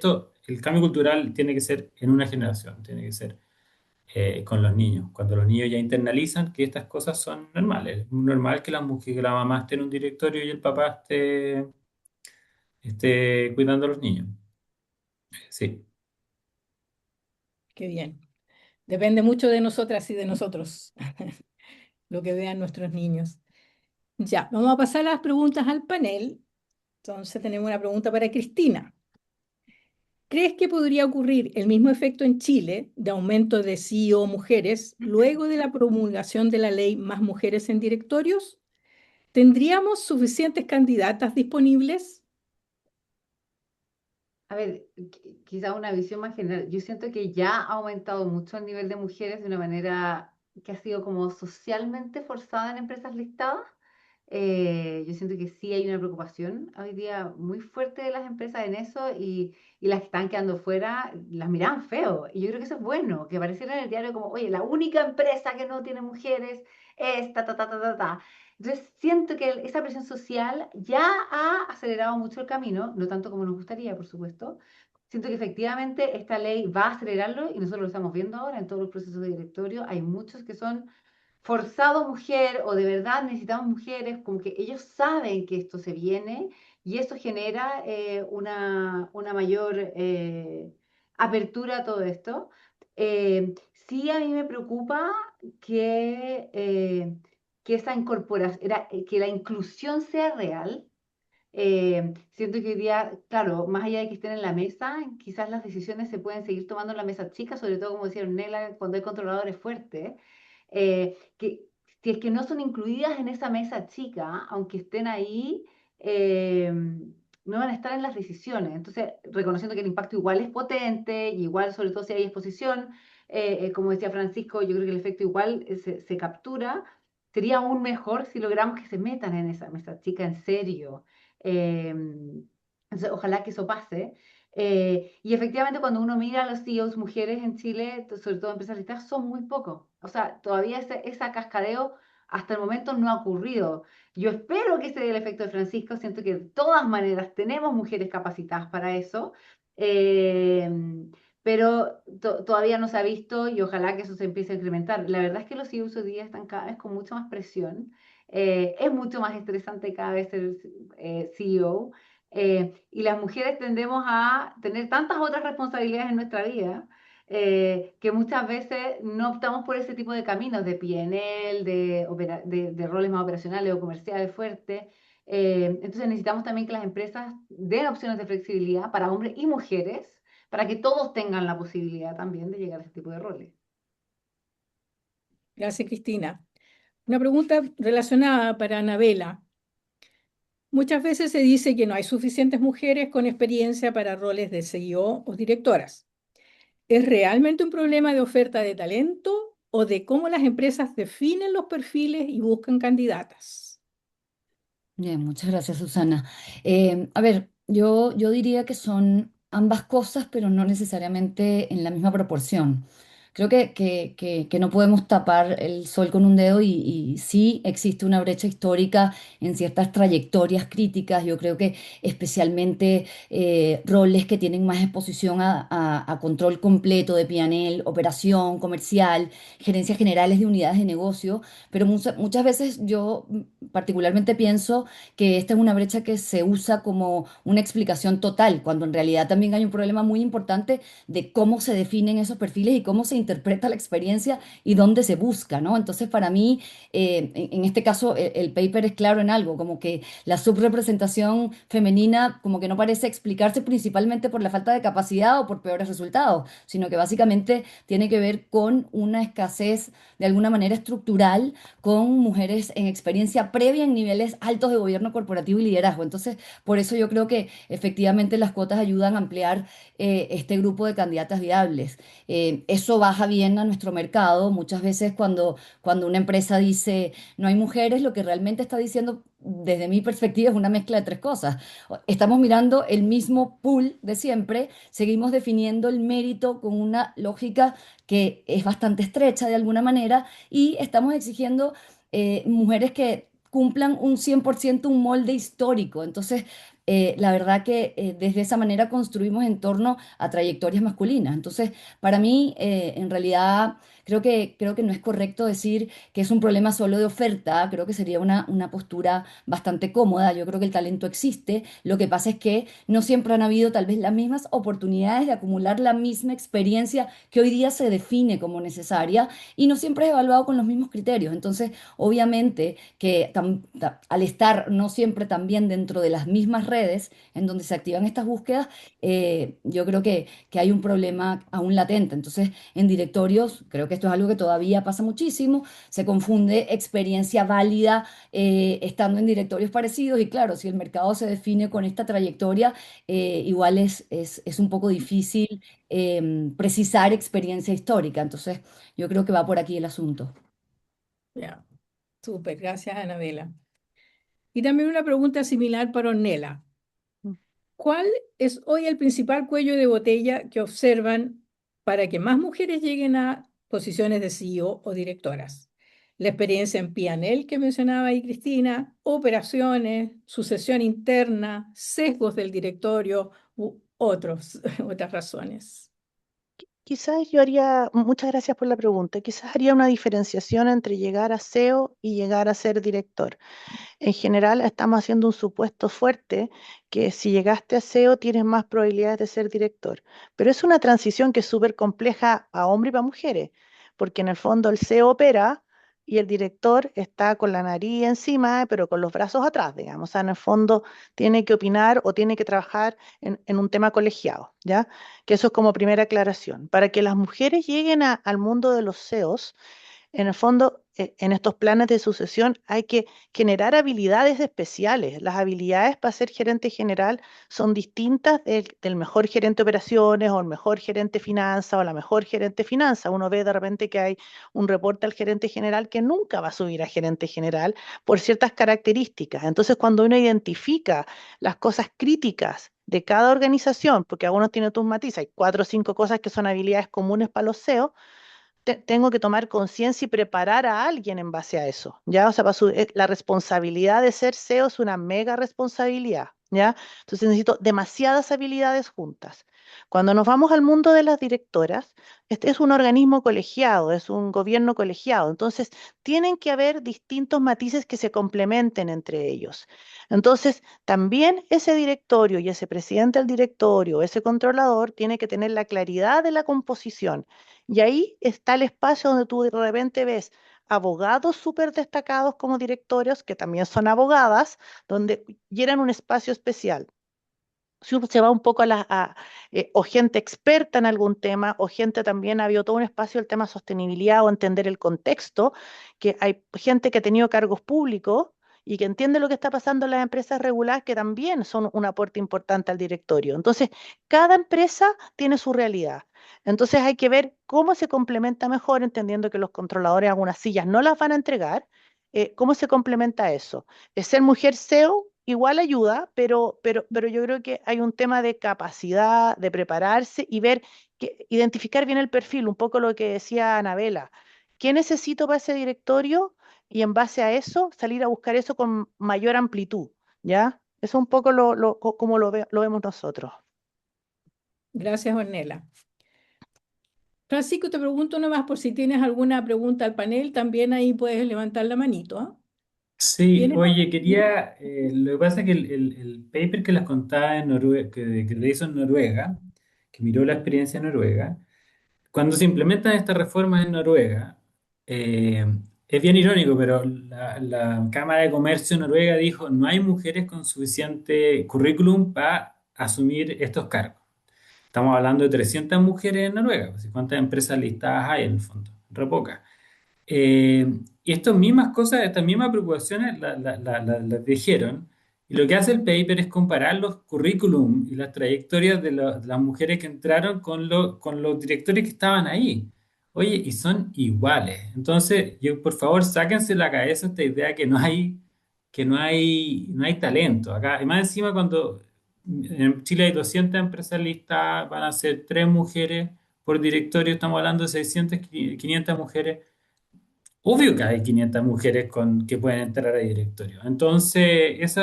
el cambio cultural tiene que ser en una generación, tiene que ser con los niños. Cuando los niños ya internalizan que estas cosas son normales. Es muy normal que que la mamá esté en un directorio y el papá esté cuidando a los niños. Sí. Qué bien. Depende mucho de nosotras y de nosotros, lo que vean nuestros niños. Ya, vamos a pasar las preguntas al panel. Entonces tenemos una pregunta para Cristina. ¿Crees que podría ocurrir el mismo efecto en Chile de aumento de CEO mujeres luego de la promulgación de la ley Más Mujeres en Directorios? ¿Tendríamos suficientes candidatas disponibles? A ver, quizá una visión más general. Yo siento que ya ha aumentado mucho el nivel de mujeres de una manera que ha sido como socialmente forzada en empresas listadas. Yo siento que sí hay una preocupación hoy día muy fuerte de las empresas en eso y las que están quedando fuera las miran feo. Y yo creo que eso es bueno, que apareciera en el diario como, oye, la única empresa que no tiene mujeres es ta, ta, ta, ta, ta, ta. Entonces siento que esa presión social ya ha acelerado mucho el camino, no tanto como nos gustaría, por supuesto. Siento que efectivamente esta ley va a acelerarlo y nosotros lo estamos viendo ahora en todos los procesos de directorio. Hay muchos que son forzado mujer o de verdad necesitamos mujeres, como que ellos saben que esto se viene y eso genera una mayor apertura a todo esto. Sí, a mí me preocupa que, eh, que esa incorporación, que la inclusión sea real. Siento que hoy día, claro, más allá de que estén en la mesa, quizás las decisiones se pueden seguir tomando en la mesa chica, sobre todo, como decía Nela, cuando hay controladores fuertes, que si es que no son incluidas en esa mesa chica, aunque estén ahí, no van a estar en las decisiones. Entonces, reconociendo que el impacto igual es potente, y igual, sobre todo si hay exposición, como decía Francisco, yo creo que el efecto igual se captura. Sería aún mejor si logramos que se metan en esa mesa chica en serio. Entonces, ojalá que eso pase. Y efectivamente, cuando uno mira a los CEOs mujeres en Chile, sobre todo empresas listadas, son muy pocos. O sea, todavía esa cascadeo hasta el momento no ha ocurrido. Yo espero que se dé el efecto de Francisco. Siento que de todas maneras tenemos mujeres capacitadas para eso. Eh, pero todavía no se ha visto y ojalá que eso se empiece a incrementar. La verdad es que los CEOs hoy día están cada vez con mucha más presión. Es mucho más estresante cada vez ser CEO. Y las mujeres tendemos a tener tantas otras responsabilidades en nuestra vida que muchas veces no optamos por ese tipo de caminos de PNL, de roles más operacionales o comerciales fuertes. Entonces necesitamos también que las empresas den opciones de flexibilidad para hombres y mujeres, para que todos tengan la posibilidad también de llegar a ese tipo de roles. Gracias, Cristina. Una pregunta relacionada para Anabela. Muchas veces se dice que no hay suficientes mujeres con experiencia para roles de CEO o directoras. ¿Es realmente un problema de oferta de talento o de cómo las empresas definen los perfiles y buscan candidatas? Bien, muchas gracias, Susana. A ver, yo diría que son ambas cosas, pero no necesariamente en la misma proporción. creo que no podemos tapar el sol con un dedo y sí existe una brecha histórica en ciertas trayectorias críticas. Yo creo que especialmente roles que tienen más exposición a control completo de P&L, operación comercial, gerencias generales de unidades de negocio, pero muchas veces yo particularmente pienso que esta es una brecha que se usa como una explicación total, cuando en realidad también hay un problema muy importante de cómo se definen esos perfiles y cómo se interpreta la experiencia y dónde se busca, ¿no? Entonces, para mí, en este caso, el paper es claro en algo, como que la subrepresentación femenina como que no parece explicarse principalmente por la falta de capacidad o por peores resultados, sino que básicamente tiene que ver con una escasez de alguna manera estructural con mujeres en experiencia previa en niveles altos de gobierno corporativo y liderazgo. Entonces, por eso yo creo que efectivamente las cuotas ayudan a ampliar este grupo de candidatas viables. Eso baja bien a nuestro mercado. Muchas veces cuando una empresa dice no hay mujeres, lo que realmente está diciendo desde mi perspectiva es una mezcla de tres cosas. Estamos mirando el mismo pool de siempre, seguimos definiendo el mérito con una lógica que es bastante estrecha de alguna manera y estamos exigiendo mujeres que cumplan un 100% un molde histórico. Entonces, la verdad que desde esa manera construimos en torno a trayectorias masculinas. Entonces, para mí, en realidad, creo que no es correcto decir que es un problema solo de oferta. Creo que sería una postura bastante cómoda. Yo creo que el talento existe. Lo que pasa es que no siempre han habido tal vez las mismas oportunidades de acumular la misma experiencia que hoy día se define como necesaria y no siempre es evaluado con los mismos criterios. Entonces, obviamente que al estar no siempre también dentro de las mismas redes en donde se activan estas búsquedas, yo creo que hay un problema aún latente. Entonces, en directorios, creo que esto es algo que todavía pasa muchísimo, se confunde experiencia válida estando en directorios parecidos y claro, si el mercado se define con esta trayectoria, igual es un poco difícil precisar experiencia histórica. Entonces, yo creo que va por aquí el asunto. Ya, súper, gracias, Anabela. Y también una pregunta similar para Ornella. Mm. ¿Cuál es hoy el principal cuello de botella que observan para que más mujeres lleguen a posiciones de CEO o directoras? La experiencia en P&L que mencionaba ahí Cristina, operaciones, sucesión interna, sesgos del directorio u otras razones. Quizás yo haría, muchas gracias por la pregunta, quizás haría una diferenciación entre llegar a SEO y llegar a ser director. En general, estamos haciendo un supuesto fuerte que si llegaste a SEO tienes más probabilidades de ser director. Pero es una transición que es súper compleja para hombres y para mujeres, porque en el fondo el SEO opera y el director está con la nariz encima, pero con los brazos atrás, digamos. O sea, en el fondo tiene que opinar o tiene que trabajar en un tema colegiado, ¿ya? Que eso es como primera aclaración. Para que las mujeres lleguen al mundo de los SEOs, en el fondo, en estos planes de sucesión hay que generar habilidades especiales. Las habilidades para ser gerente general son distintas del mejor gerente de operaciones o el mejor gerente de finanzas o la mejor gerente de finanzas. Uno ve de repente que hay un reporte al gerente general que nunca va a subir a gerente general por ciertas características. Entonces, cuando uno identifica las cosas críticas de cada organización, porque algunos tienen tus matices, hay 4 o 5 cosas que son habilidades comunes para los CEO, tengo que tomar conciencia y preparar a alguien en base a eso, ¿ya? O sea, la responsabilidad de ser CEO es una mega responsabilidad, ¿ya? Entonces necesito demasiadas habilidades juntas. Cuando nos vamos al mundo de las directoras, este es un organismo colegiado, es un gobierno colegiado, entonces tienen que haber distintos matices que se complementen entre ellos. Entonces, también ese directorio y ese presidente del directorio, ese controlador, tiene que tener la claridad de la composición y ahí está el espacio donde tú de repente ves abogados súper destacados como directores, que también son abogadas, donde llenan un espacio especial. Si uno se va un poco o gente experta en algún tema, o gente también, ha habido todo un espacio del tema sostenibilidad o entender el contexto, que hay gente que ha tenido cargos públicos y que entiende lo que está pasando en las empresas reguladas, que también son un aporte importante al directorio. Entonces, cada empresa tiene su realidad. Entonces hay que ver cómo se complementa mejor, entendiendo que los controladores algunas sillas no las van a entregar. ¿Cómo se complementa eso? ¿Es ser mujer SEO? igual ayuda, pero yo creo que hay un tema de capacidad, de prepararse y ver, identificar bien el perfil, un poco lo que decía Anabela. ¿Qué necesito para ese directorio? Y en base a eso, salir a buscar eso con mayor amplitud, ¿ya? Eso es un poco como lo vemos nosotros. Gracias, Ornella. Francisco, te pregunto nomás por si tienes alguna pregunta al panel, también ahí puedes levantar la manito, ¿ah? Sí, ¿Tienes oye, ¿Mm? quería, lo que pasa es que el paper que les contaba en Noruega, que le hizo en Noruega, que miró la experiencia en Noruega, cuando se implementan estas reformas en Noruega, eh, es bien irónico, pero la Cámara de Comercio de Noruega dijo, no hay mujeres con suficiente currículum para asumir estos cargos. Estamos hablando de 300 mujeres en Noruega, pues, ¿cuántas empresas listadas hay en el fondo? Re pocas. Y estas mismas cosas, estas mismas preocupaciones las dijeron. Y lo que hace el paper es comparar los currículum y las trayectorias de las mujeres que entraron con los directores que estaban ahí. Oye, y son iguales. Entonces, yo, por favor, sáquense de la cabeza esta idea no hay talento. Acá, y más encima, cuando en Chile hay 200 empresas listadas, van a ser 3 mujeres por directorio, estamos hablando de 600, 500 mujeres. Obvio que hay 500 mujeres que pueden entrar a directorio. Entonces,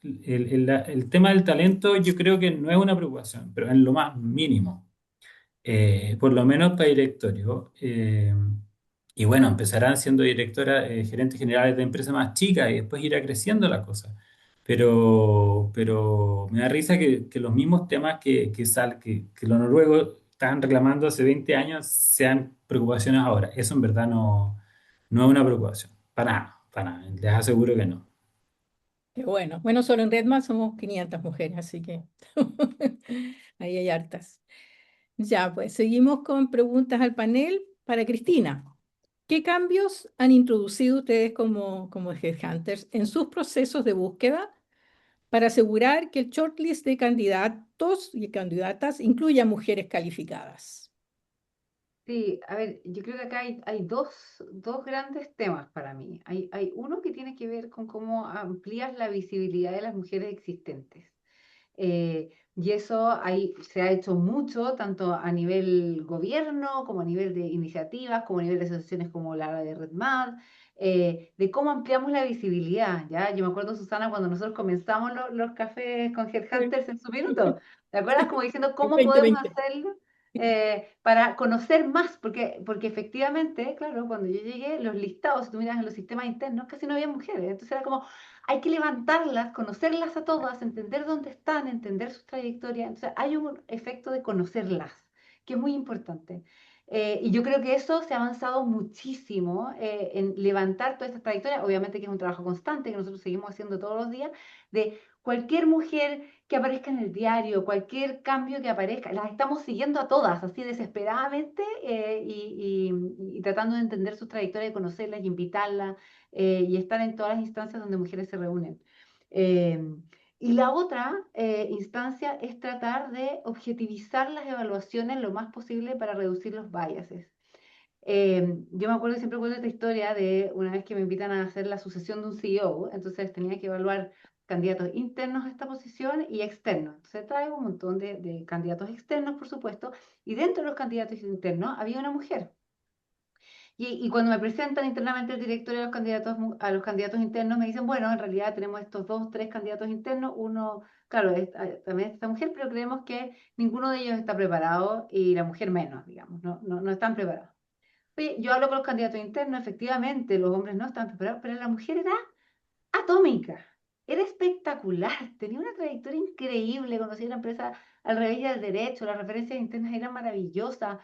el tema del talento yo creo que no es una preocupación, pero en lo más mínimo, por lo menos para directorio. Y bueno, empezarán siendo directoras, gerentes generales de empresas más chicas y después irá creciendo la cosa. Pero me da risa que los mismos temas que los noruegos estaban reclamando hace 20 años sean preocupaciones ahora. Eso en verdad no es una preocupación. Para nada. Les aseguro que no. Qué bueno. Bueno, solo en Redmond somos 500 mujeres, así que ahí hay hartas. Ya, pues seguimos con preguntas al panel para Cristina. ¿Qué cambios han introducido ustedes como headhunters en sus procesos de búsqueda para asegurar que el shortlist de candidatos y candidatas incluya mujeres calificadas? Sí, a ver, yo creo que acá hay dos grandes temas para mí. Hay uno que tiene que ver con cómo amplías la visibilidad de las mujeres existentes. Y eso ahí se ha hecho mucho, tanto a nivel gobierno, como a nivel de iniciativas, como a nivel de asociaciones como la de RedMad, de cómo ampliamos la visibilidad, ¿ya? Yo me acuerdo, Susana, cuando nosotros comenzamos los cafés con Sí. Headhunters en su minuto, ¿te acuerdas? Como diciendo, El ¿cómo podemos 2020. hacerlo? Para conocer más, porque efectivamente, claro, cuando yo llegué, los listados, si tú miras en los sistemas internos, casi no había mujeres. Entonces era como, hay que levantarlas, conocerlas a todas, entender dónde están, entender sus trayectorias. Entonces hay un efecto de conocerlas, que es muy importante. Y yo creo que eso se ha avanzado muchísimo en levantar todas estas trayectorias. Obviamente que es un trabajo constante que nosotros seguimos haciendo todos los días, de cualquier mujer que aparezca en el diario, cualquier cambio que aparezca, las estamos siguiendo a todas, así desesperadamente, y tratando de entender sus trayectorias, de conocerlas y invitarlas, y estar en todas las instancias donde mujeres se reúnen. Eh, y la otra instancia es tratar de objetivizar las evaluaciones lo más posible para reducir los biases. Yo me acuerdo, siempre cuento esta historia de una vez que me invitan a hacer la sucesión de un CEO, entonces tenía que evaluar candidatos internos a esta posición y externos. Entonces traigo un montón de candidatos externos, por supuesto, y dentro de los candidatos internos había una mujer. Y cuando me presentan internamente el directorio a a los candidatos internos, me dicen, bueno, en realidad tenemos estos dos, tres candidatos internos, uno, claro, también esta mujer, pero creemos que ninguno de ellos está preparado y la mujer menos, digamos, no están preparados. Oye, yo hablo con los candidatos internos, efectivamente, los hombres no están preparados, pero la mujer era atómica, era espectacular, tenía una trayectoria increíble, conocía la empresa al revés y al derecho, las referencias internas eran maravillosas.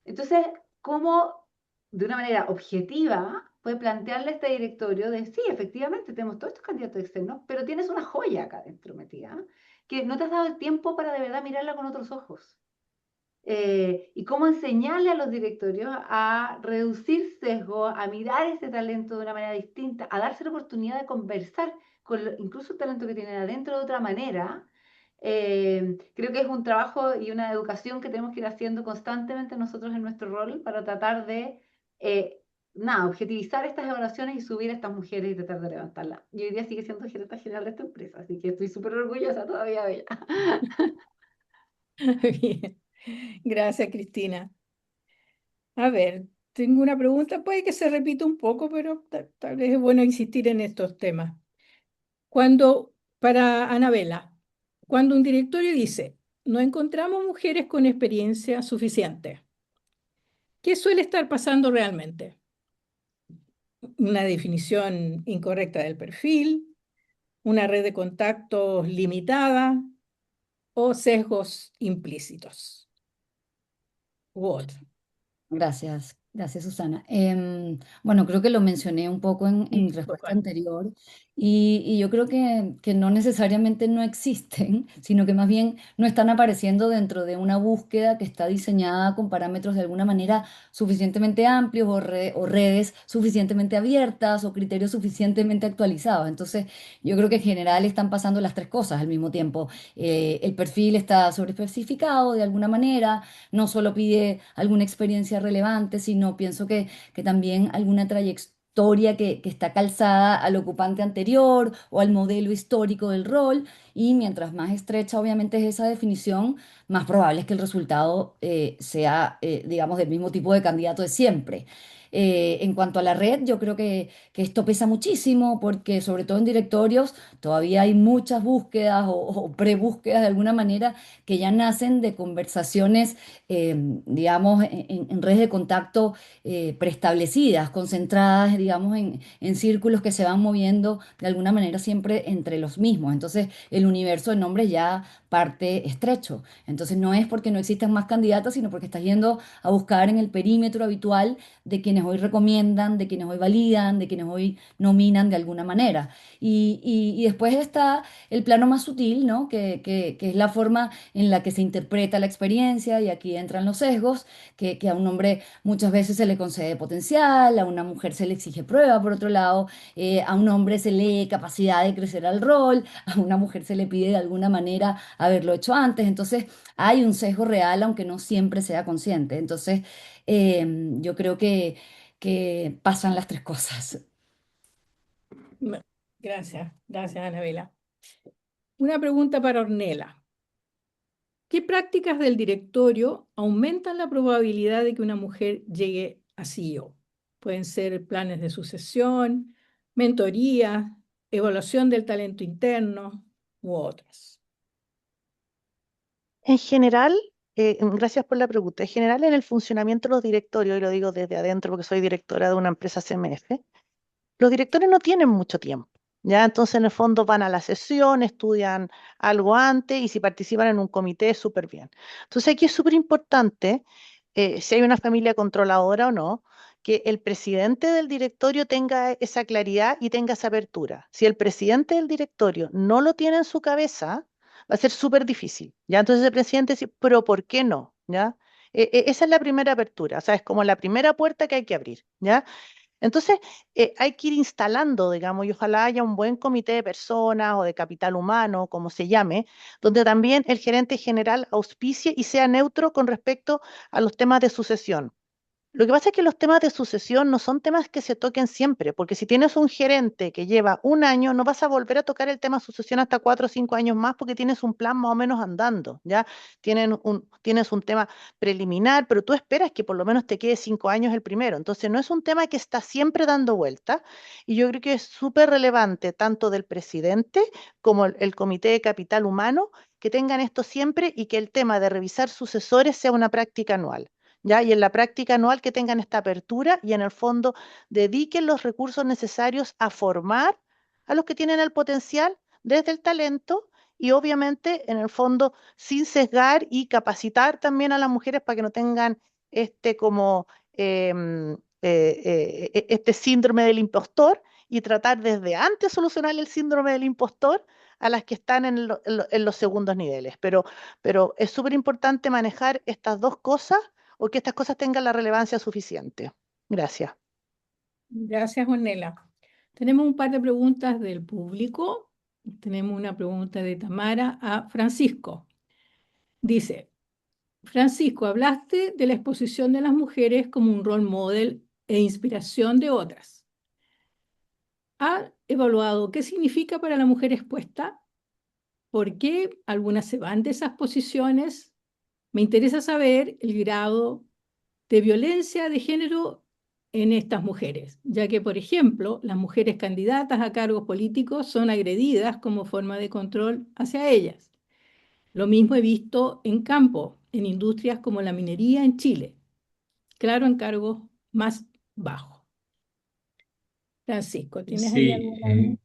Entonces, ¿cómo de una manera objetiva puede plantearle a este directorio de, sí, efectivamente, tenemos todos estos candidatos externos, pero tienes una joya acá dentro metida, que no te has dado el tiempo para de verdad mirarla con otros ojos? Y cómo enseñarle a los directorios a reducir sesgo, a mirar ese talento de una manera distinta, a darse la oportunidad de conversar con incluso el talento que tienen adentro de otra manera. Creo que es un trabajo y una educación que tenemos que ir haciendo constantemente nosotros en nuestro rol para tratar de eh, nada, objetivizar estas evaluaciones y subir a estas mujeres y tratar de levantarlas. Y hoy día sigue siendo gerente general de esta empresa, así que estoy súper orgullosa todavía de ella. Bien. Gracias, Cristina. A ver, tengo una pregunta, puede que se repita un poco, pero tal vez es bueno insistir en estos temas. Para Anabela, cuando un directorio dice, no encontramos mujeres con experiencia suficiente, ¿qué suele estar pasando realmente? ¿Una definición incorrecta del perfil, una red de contactos limitada o sesgos implícitos u otro? Gracias, gracias Susana. Bueno, creo que lo mencioné un poco en mi Sí, respuesta total. anterior y yo creo que no necesariamente no existen, sino que más bien no están apareciendo dentro de una búsqueda que está diseñada con parámetros de alguna manera suficientemente amplios o redes suficientemente abiertas o criterios suficientemente actualizados. Entonces, yo creo que en general están pasando las tres cosas al mismo tiempo. El perfil está sobreespecificado de alguna manera, no solo pide alguna experiencia relevante, sino pienso que también alguna trayectoria que está calzada al ocupante anterior o al modelo histórico del rol. Y mientras más estrecha obviamente es esa definición, más probable es que el resultado sea, digamos, del mismo tipo de candidato de siempre. En cuanto a la red, yo creo que esto pesa muchísimo porque sobre todo en directorios todavía hay muchas búsquedas o pre-búsquedas de alguna manera que ya nacen de conversaciones, digamos, en redes de contacto preestablecidas, concentradas, digamos, en círculos que se van moviendo de alguna manera siempre entre los mismos. Entonces, el universo de nombres ya parte estrecho. Entonces, no es porque no existan más candidatas, sino porque estás yendo a buscar en el perímetro habitual de quienes hoy recomiendan, de quienes hoy validan, de quienes hoy nominan de alguna manera. Y después está el plano más sutil, ¿no? Que es la forma en la que se interpreta la experiencia, y aquí entran los sesgos, que a un hombre muchas veces se le concede potencial, a una mujer se le exige prueba, por otro lado, a un hombre se le capacidad de crecer al rol, a una mujer se le pide de alguna manera haberlo hecho antes. Entonces, hay un sesgo real, aunque no siempre sea consciente. Entonces, yo creo que pasan las tres cosas. No, gracias, gracias, Anabela. Una pregunta para Ornella. ¿Qué prácticas del directorio aumentan la probabilidad de que una mujer llegue a CEO? Pueden ser planes de sucesión, mentoría, evaluación del talento interno u otras. En general, gracias por la pregunta. En general, en el funcionamiento de los directorios, y lo digo desde adentro porque soy directora de una empresa CMF, los directores no tienen mucho tiempo, ¿ya? Entonces, en el fondo van a la sesión, estudian algo antes y si participan en un comité, súper bien. Entonces, aquí es súper importante, si hay una familia controladora o no, que el presidente del directorio tenga esa claridad y tenga esa apertura. Si el presidente del directorio no lo tiene en su cabeza, va a ser súper difícil, ¿ya? Entonces, el presidente dice, pero ¿por qué no? ¿Ya? Esa es la primera apertura, o sea, es como la primera puerta que hay que abrir, ¿ya? Entonces, hay que ir instalando, digamos, y ojalá haya un buen comité de personas o de capital humano, como se llame, donde también el gerente general auspicie y sea neutro con respecto a los temas de sucesión. Lo que pasa es que los temas de sucesión no son temas que se toquen siempre, porque si tienes un gerente que lleva un año, no vas a volver a tocar el tema sucesión hasta 4 o 5 años más porque tienes un plan más o menos andando, ¿ya? Tienes un tema preliminar, pero tú esperas que por lo menos te quede 5 años el primero. Entonces, no es un tema que está siempre dando vuelta y yo creo que es súper relevante tanto del presidente como el comité de capital humano que tengan esto siempre y que el tema de revisar sucesores sea una práctica anual. ¿Ya? Y en la práctica anual que tengan esta apertura y en el fondo dediquen los recursos necesarios a formar a los que tienen el potencial desde el talento y obviamente en el fondo sin sesgar y capacitar también a las mujeres para que no tengan este como este síndrome del impostor y tratar desde antes solucionar el síndrome del impostor a las que están en los segundos niveles. Pero es súper importante manejar estas dos cosas o que estas cosas tengan la relevancia suficiente. Gracias. Gracias, Ornella. Tenemos un par de preguntas del público. Tenemos una pregunta de Tamara a Francisco. Dice, Francisco, hablaste de la exposición de las mujeres como un role model e inspiración de otras. ¿Ha evaluado qué significa para la mujer expuesta? ¿Por qué algunas se van de esas posiciones? Me interesa saber el grado de violencia de género en estas mujeres, ya que, por ejemplo, las mujeres candidatas a cargos políticos son agredidas como forma de control hacia ellas. Lo mismo he visto en campo, en industrias como la minería en Chile, claro, en cargos más bajos. Francisco, ¿tienes ahí Sí, alguna?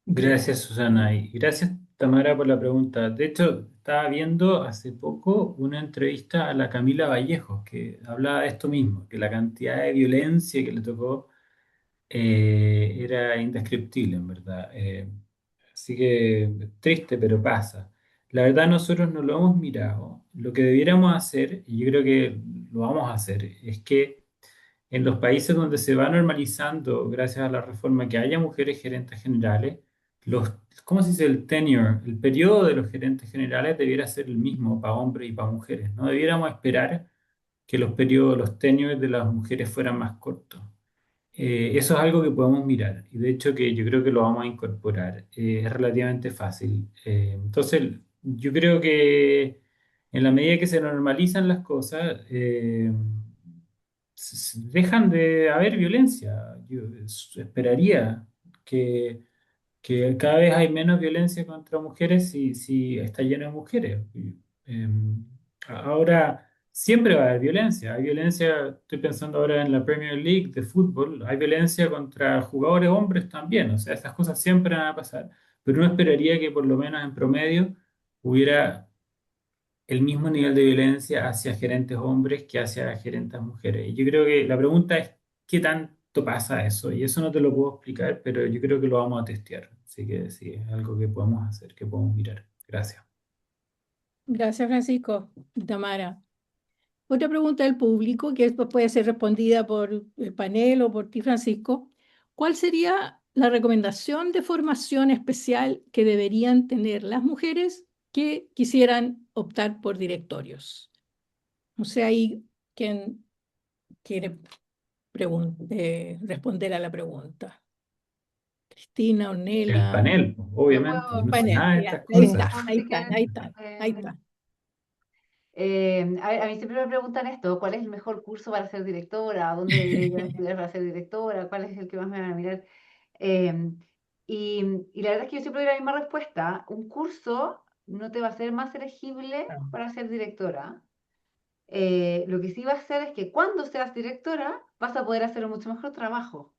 gracias Susana y gracias Tamara por la pregunta. De hecho, estaba viendo hace poco una entrevista a la Camila Vallejos que hablaba de esto mismo, que la cantidad de violencia que le tocó era indescriptible, en verdad. Así que triste, pero pasa. La verdad, nosotros no lo hemos mirado. Lo que debiéramos hacer, y yo creo que lo vamos a hacer, es que en los países donde se va normalizando, gracias a la reforma, que haya mujeres gerentes generales, los, ¿cómo se dice? El tenure, el periodo de los gerentes generales debiera ser el mismo para hombres y para mujeres. No debiéramos esperar que los periodos, los tenures de las mujeres fueran más cortos. Eso es algo que podemos mirar y de hecho que yo creo que lo vamos a incorporar. Es relativamente fácil. Entonces, yo creo que en la medida que se normalizan las cosas, dejan de haber violencia. Yo esperaría que cada vez hay menos violencia contra mujeres si está lleno de mujeres. Eh, Ahora, siempre va a haber violencia. Hay violencia, estoy pensando ahora en la Premier League de fútbol, hay violencia contra jugadores hombres también. O sea, estas cosas siempre van a pasar. Pero uno esperaría que por lo menos en promedio hubiera el mismo nivel de violencia hacia gerentes hombres que hacia gerentes mujeres. Y yo creo que la pregunta es, ¿qué tanto pasa eso? Y eso no te lo puedo explicar, pero yo creo que lo vamos a testear. Así que sí, es algo que podemos hacer, que podemos mirar. Gracias. Gracias, Francisco. Tamara. Otra pregunta del público que después puede ser respondida por el panel o por ti, Francisco. ¿Cuál sería la recomendación de formación especial que deberían tener las mujeres que quisieran optar por directorios? No sé ahí quién quiere responder a la pregunta. Cristina, El Ornella, panel, Yo obviamente, yo puedo, no sé panel. nada de Ya, estas ahí cosas. está, puedo ahí están, ahí explicar. están, ahí está. A mí siempre me preguntan esto, ¿cuál es el mejor curso para ser directora? ¿Dónde debería ir a estudiar para ser directora? ¿Cuál es el que más me van a mirar? Eh, y la verdad es que yo siempre doy la misma respuesta. Un curso no te va a hacer más elegible para ser directora. Lo que sí va a hacer es que cuando seas directora vas a poder hacer un mucho mejor trabajo.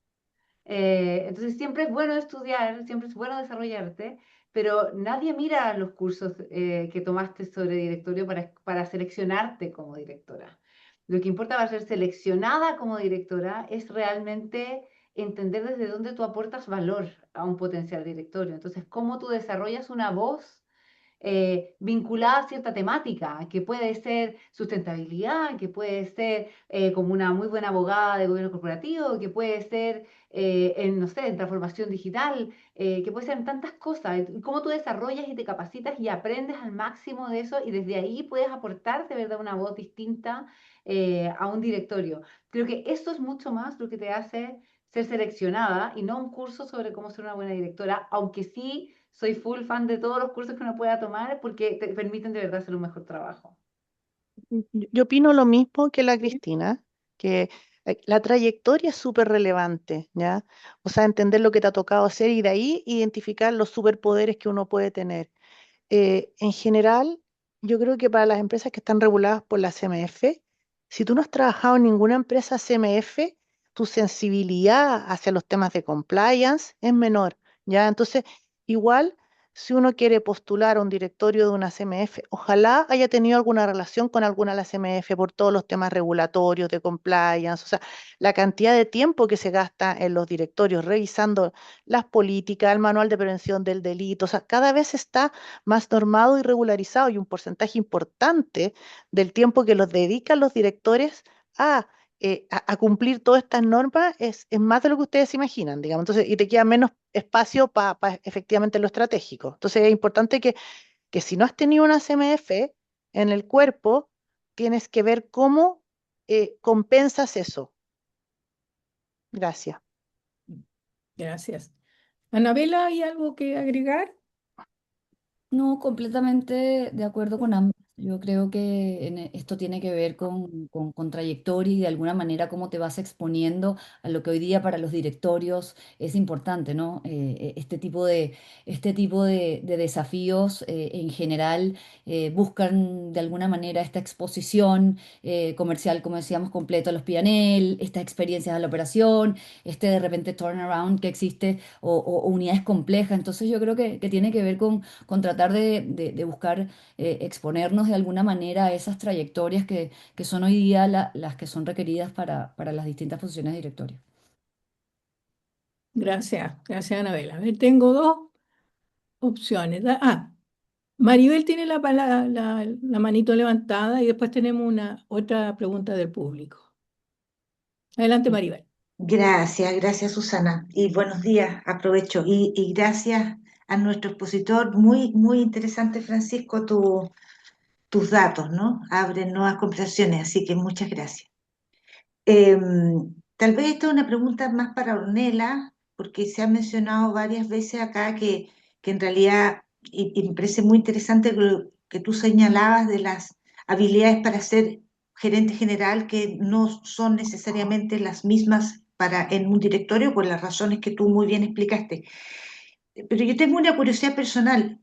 Entonces siempre es bueno estudiar, siempre es bueno desarrollarte, pero nadie mira los cursos que tomaste sobre directorio para seleccionarte como directora. Lo que importa para ser seleccionada como directora es realmente entender desde dónde tú aportas valor a un potencial directorio. Entonces, cómo tú desarrollas una voz vinculada a cierta temática, que puede ser sustentabilidad, que puede ser como una muy buena abogada de gobierno corporativo, que puede ser no sé, en transformación digital, que puede ser en tantas cosas. Cómo tú desarrollas y te capacitas y aprendes al máximo de eso y desde ahí puedes aportar de verdad una voz distinta a un directorio. Creo que eso es mucho más lo que te hace ser seleccionada y no un curso sobre cómo ser una buena directora, aunque sí soy full fan de todos los cursos que uno pueda tomar porque te permiten de verdad hacer un mejor trabajo. Yo opino lo mismo que la Cristina, que la trayectoria es súper relevante, ¿ya? O sea, entender lo que te ha tocado hacer y de ahí identificar los superpoderes que uno puede tener. En general, yo creo que para las empresas que están reguladas por la CMF, si tú no has trabajado en ninguna empresa CMF, tu sensibilidad hacia los temas de compliance es menor, ¿ya? Entonces, igual, si uno quiere postular a un directorio de una CMF, ojalá haya tenido alguna relación con alguna de las CMF por todos los temas regulatorios, de compliance, o sea, la cantidad de tiempo que se gasta en los directorios revisando las políticas, el manual de prevención del delito, o sea, cada vez está más normado y regularizado y un porcentaje importante del tiempo que los dedican los directores a, a cumplir todas estas normas es más de lo que ustedes se imaginan, digamos. Entonces, y te queda menos espacio para efectivamente lo estratégico. Entonces, es importante que si no has tenido una CMF en el cuerpo, tienes que ver cómo compensas eso. Gracias. Gracias. Anabela, ¿hay algo que agregar? No, completamente de acuerdo con ambas. Yo creo que esto tiene que ver con trayectoria y de alguna manera cómo te vas exponiendo a lo que hoy día para los directorios es importante, ¿no? Este tipo de desafíos en general buscan de alguna manera esta exposición comercial, como decíamos, completo a los P&L, estas experiencias a la operación, este de repente turnaround que existe o unidades complejas. Entonces yo creo que tiene que ver con tratar de buscar exponernos de alguna manera a esas trayectorias que son hoy día las que son requeridas para las distintas posiciones de directorio. Gracias, Anabela. A ver, tengo dos opciones. Maribel tiene la manito levantada y después tenemos otra pregunta del público. Adelante, Maribel. Gracias Susana. Y buenos días, aprovecho. Y gracias a nuestro expositor, muy, muy interesante Francisco, tus datos, ¿no? Abren nuevas conversaciones, así que muchas gracias. Eh, Tal vez esta es una pregunta más para Ornella, porque se ha mencionado varias veces acá que en realidad, y me parece muy interesante que tú señalabas de las habilidades para ser gerente general que no son necesariamente las mismas para en un directorio por las razones que tú muy bien explicaste. Pero yo tengo una curiosidad personal.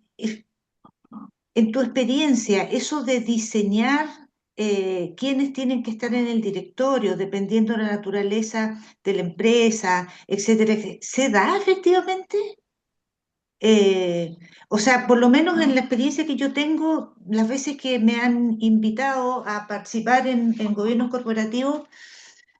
En tu experiencia, eso de diseñar quiénes tienen que estar en el directorio, dependiendo de la naturaleza de la empresa, etcétera, ¿se da efectivamente? O sea, por lo menos en la experiencia que yo tengo, las veces que me han invitado a participar en gobiernos corporativos,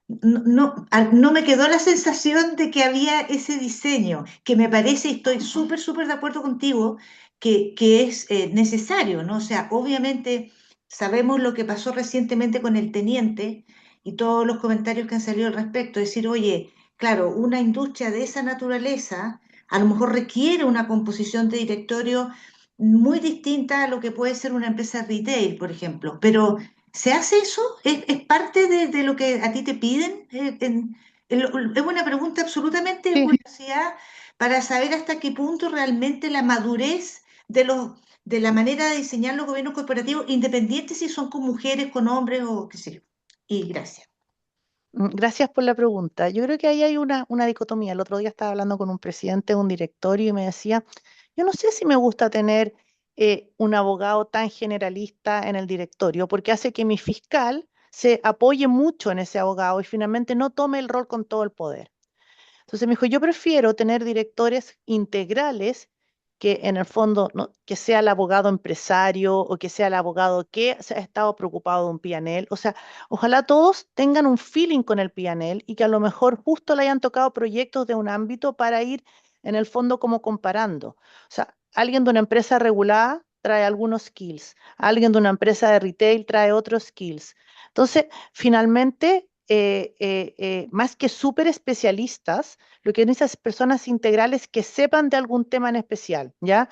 no me quedó la sensación de que había ese diseño, que me parece, y estoy súper, súper de acuerdo contigo, que es necesario, ¿no? O sea, obviamente sabemos lo que pasó recientemente con el teniente y todos los comentarios que han salido al respecto, decir, oye, claro, una industria de esa naturaleza a lo mejor requiere una composición de directorio muy distinta a lo que puede ser una empresa retail, por ejemplo, pero ¿se hace eso? ¿Es parte de lo que a ti te piden? Es una pregunta absolutamente de Sí. curiosidad para saber hasta qué punto realmente la madurez de la manera de diseñar los gobiernos corporativos, independientes si son con mujeres, con hombres o qué sé yo. Y gracias. Gracias por la pregunta. Yo creo que ahí hay una dicotomía. El otro día estaba hablando con un presidente de un directorio y me decía, yo no sé si me gusta tener un abogado tan generalista en el directorio, porque hace que mi fiscal se apoye mucho en ese abogado y finalmente no tome el rol con todo el poder. Entonces me dijo, yo prefiero tener directores integrales que en el fondo que sea el abogado empresario o que sea el abogado que se ha estado preocupado de un P&L. O sea, ojalá todos tengan un feeling con el P&L y que a lo mejor justo le hayan tocado proyectos de un ámbito para ir en el fondo como comparando. O sea, alguien de una empresa regulada trae algunos skills, alguien de una empresa de retail trae otros skills. Entonces, finalmente, más que súper especialistas, lo que necesitas es personas integrales que sepan de algún tema en especial, ¿ya?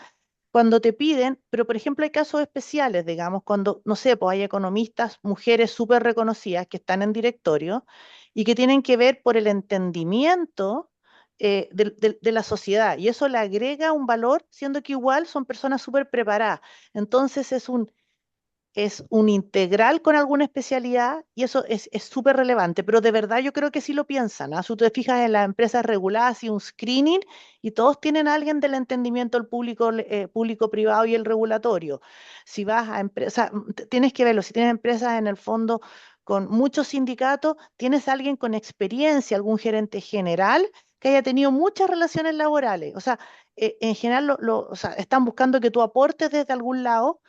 Cuando te piden, pero por ejemplo hay casos especiales, digamos, cuando, no sé, pues hay economistas, mujeres súper reconocidas que están en directorio y que tienen que ver por el entendimiento de la sociedad y eso le agrega un valor, siendo que igual son personas súper preparadas. Entonces es un integral con alguna especialidad y eso es súper relevante, pero de verdad yo creo que sí lo piensan, ¿ah? Si tú te fijas en las empresas reguladas y un screening y todos tienen a alguien del entendimiento del público-privado y el regulatorio. Si vas a empresas, tienes que verlo, si tienes empresas en el fondo con muchos sindicatos, tienes a alguien con experiencia, algún gerente general que haya tenido muchas relaciones laborales. O sea, en general o sea, están buscando que tú aportes desde algún lado,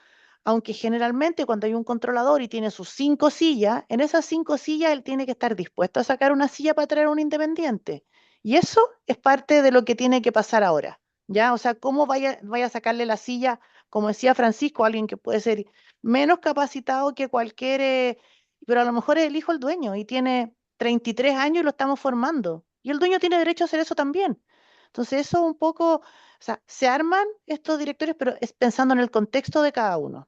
aunque generalmente cuando hay un controlador y tiene sus 5 sillas, en esas 5 sillas él tiene que estar dispuesto a sacar una silla para traer a un independiente. Y eso es parte de lo que tiene que pasar ahora, ¿ya? O sea, ¿cómo vaya a sacarle la silla, como decía Francisco, a alguien que puede ser menos capacitado que cualquier, pero a lo mejor es el hijo del dueño y tiene 33 años y lo estamos formando. Y el dueño tiene derecho a hacer eso también. Entonces, eso un poco, o sea, se arman estos directorios, pero es pensando en el contexto de cada uno.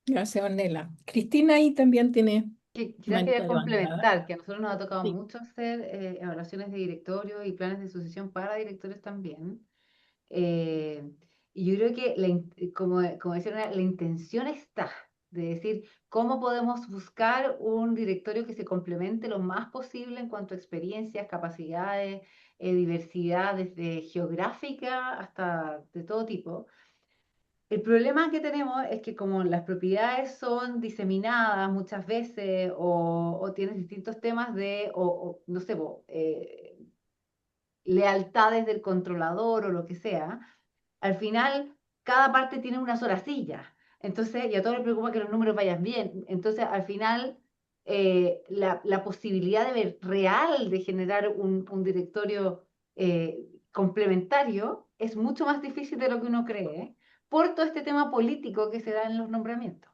Gracias, Ornella. Cristina ahí también tiene Que quizás quería comentario, Andrea. complementar que a nosotros nos ha tocado Sí. mucho hacer evaluaciones de directorio y planes de sucesión para directores también. Eh, y yo creo que, como decía, la intención está de decir cómo podemos buscar un directorio que se complemente lo más posible en cuanto a experiencias, capacidades, diversidad desde geográfica hasta de todo tipo. El problema que tenemos es que como las propiedades son diseminadas muchas veces o tienes distintos temas no sé, lealtades del controlador o lo que sea, al final cada parte tiene una sola silla. Entonces, y a todos les preocupa que los números vayan bien. Entonces, al final, la posibilidad real de generar un directorio complementario es mucho más difícil de lo que uno cree, por todo este tema político que se da en los nombramientos.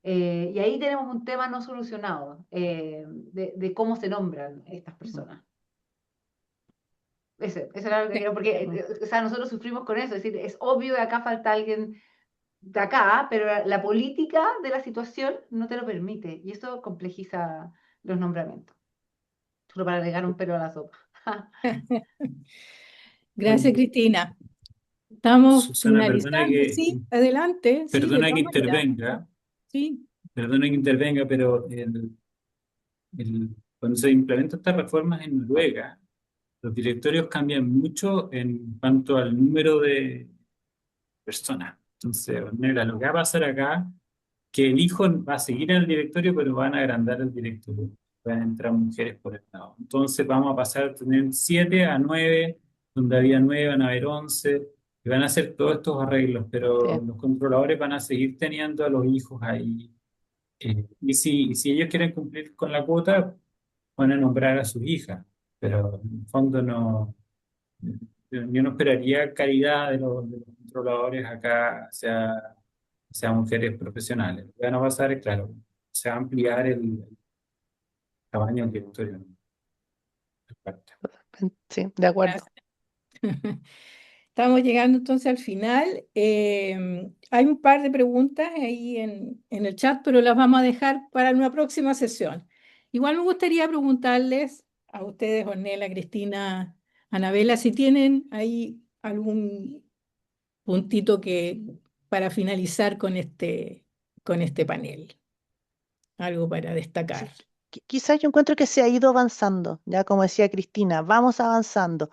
Y ahí tenemos un tema no solucionado de cómo se nombran estas personas. Ese era lo que Sí. quería, porque o sea, nosotros sufrimos con eso, es decir, es obvio que acá falta alguien de acá, pero la política de la situación no te lo permite, y eso complejiza los nombramientos, solo para agregar un pelo a la sopa. Gracias, Oye, Cristina. Estamos Susana, finalizando. Sí, adelante. Sí, de perdona que todas maneras. intervenga, Sí. perdona que intervenga, pero cuando se implementan estas reformas en Noruega, los directorios cambian mucho en cuanto al número de personas. Entonces, Ornella, lo que va a pasar acá, que el hijo va a seguir en el directorio, pero van a agrandar el directorio. Van a entrar mujeres por el lado. Entonces vamos a pasar a tener 7 a 9, donde había 9 van a haber 11, y van a hacer todos estos arreglos, pero Sí. los controladores van a seguir teniendo a los hijos ahí. Y si ellos quieren cumplir con la cuota, van a nombrar a sus hijas, pero en el fondo no, yo no esperaría calidad de los controladores acá, sea mujeres profesionales. Lo que van a pasar es, claro, se va a ampliar el tamaño del directorio, ¿no? Sí, de acuerdo. Gracias. Estamos llegando entonces al final. Hay un par de preguntas ahí en el chat, pero las vamos a dejar para una próxima sesión. Igual me gustaría preguntarles a ustedes, Ornella, Cristina, Anabela, si tienen ahí algún puntito para finalizar con este panel, algo para destacar. Sí, quizás yo encuentro que se ha ido avanzando, ya como decía Cristina, vamos avanzando.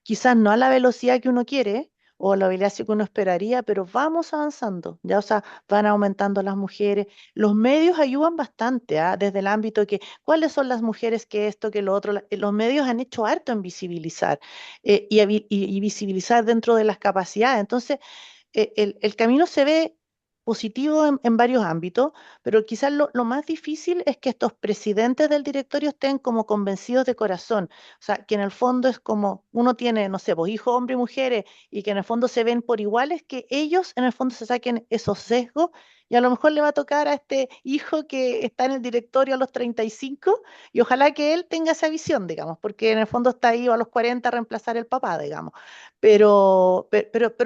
Quizás no a la velocidad que uno quiere o a la velocidad que uno esperaría, pero vamos avanzando, ya, o sea, van aumentando las mujeres. Los medios ayudan bastante, ¿ah? Desde el ámbito de que, ¿cuáles son las mujeres que esto, que lo otro? Los medios han hecho harto en visibilizar y visibilizar dentro de las capacidades. Entonces, el camino se ve positivo en varios ámbitos, pero quizás lo más difícil es que estos presidentes del directorio estén como convencidos de corazón. O sea, que en el fondo es como uno tiene, no sé, pues hijos, hombres y mujeres, y que en el fondo se ven por iguales, que ellos en el fondo se saquen esos sesgos, y a lo mejor le va a tocar a este hijo que está en el directorio a los 35, y ojalá que él tenga esa visión, digamos, porque en el fondo está ahí a los 40 a reemplazar el papá, digamos. Pero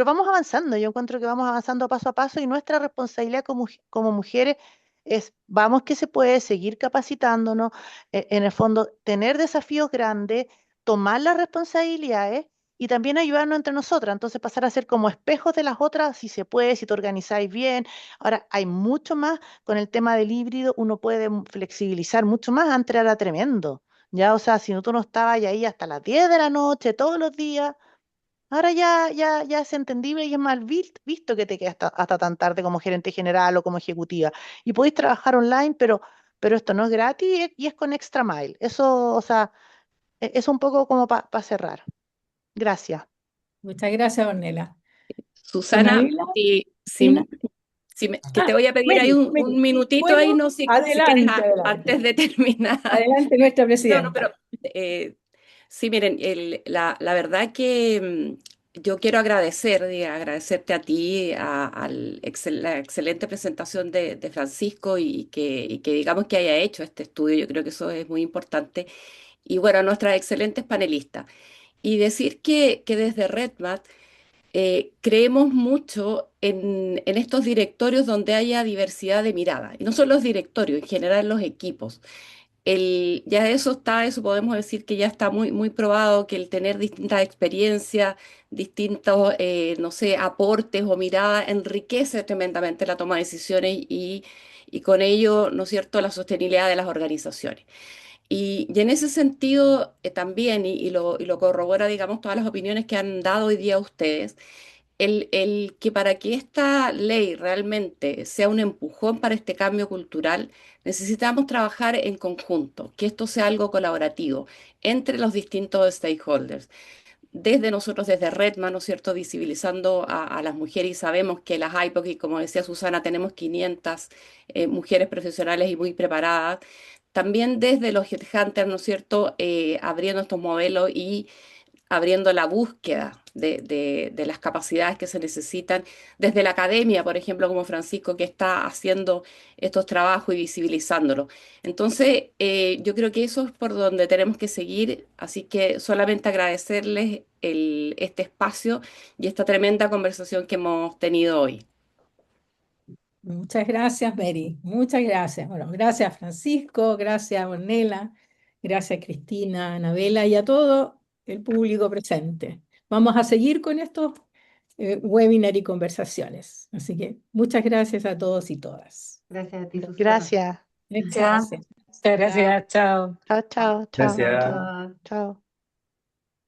vamos avanzando, yo encuentro que vamos avanzando paso a paso y nuestra responsabilidad como mujeres es, vamos que se puede seguir capacitándonos, en el fondo tener desafíos grandes, tomar las responsabilidades y también ayudarnos entre nosotras, entonces pasar a ser como espejos de las otras, si se puede, si te organizáis bien. Ahora, hay mucho más con el tema del híbrido, uno puede flexibilizar mucho más, antes era tremendo, ya, o sea, si no, tú no estabas ahí hasta las 10 de la noche, todos los días. Ahora ya es entendible y es mal visto que te quedes hasta tan tarde como gerente general o como ejecutiva. Y podéis trabajar online, pero esto no es gratis y es con Extra Mile. Eso, o sea, es un poco como para cerrar. Gracias. Muchas gracias, Ornella. Susana, Anabela, si, ¿sí? que te voy a pedir ahí Mary. un minutito ahí, Bueno, no, si quieres adelante, antes adelante. de terminar. Adelante, nuestra No, no, pero presidenta. sí, miren, la verdad que yo quiero agradecerte a ti, la excelente presentación de Francisco y que digamos que haya hecho este estudio, yo creo que eso es muy importante. Y bueno, a nuestras excelentes panelistas. Y decir que desde RedMat creemos mucho en estos directorios donde haya diversidad de mirada. Y no solo los directorios, en general los equipos. Ya eso podemos decir que ya está muy, muy probado, que el tener distintas experiencias, distintos, no sé, aportes o miradas enriquece tremendamente la toma de decisiones y con ello, ¿no es cierto?, la sostenibilidad de las organizaciones. Y en ese sentido también, y lo corrobora, digamos, todas las opiniones que han dado hoy día ustedes, el que para que esta ley realmente sea un empujón para este cambio cultural, necesitamos trabajar en conjunto, que esto sea algo colaborativo entre los distintos stakeholders. Desde nosotros, desde Redman, ¿no es cierto?, visibilizando a las mujeres y sabemos que las IPOC, y como decía Susana, tenemos 500 mujeres profesionales y muy preparadas. También desde los headhunters, ¿no es cierto?, abriendo estos modelos y abriendo la búsqueda de las capacidades que se necesitan, desde la academia, por ejemplo, como Francisco, que está haciendo estos trabajos y visibilizándolo. Entonces, yo creo que eso es por donde tenemos que seguir, así que solamente agradecerles este espacio y esta tremenda conversación que hemos tenido hoy. Muchas gracias, Mary. Muchas gracias. Bueno, gracias Francisco, gracias Ornella, gracias Cristina, Anabela y a todo el público presente. Vamos a seguir con estos webinars y conversaciones. Así que muchas gracias a todos y todas. Gracias a ti, Susana. Gracias. Muchas Gracias. gracias. Muchas gracias, chao. Chao, chao, chao, Gracias. chao, Chao. chao.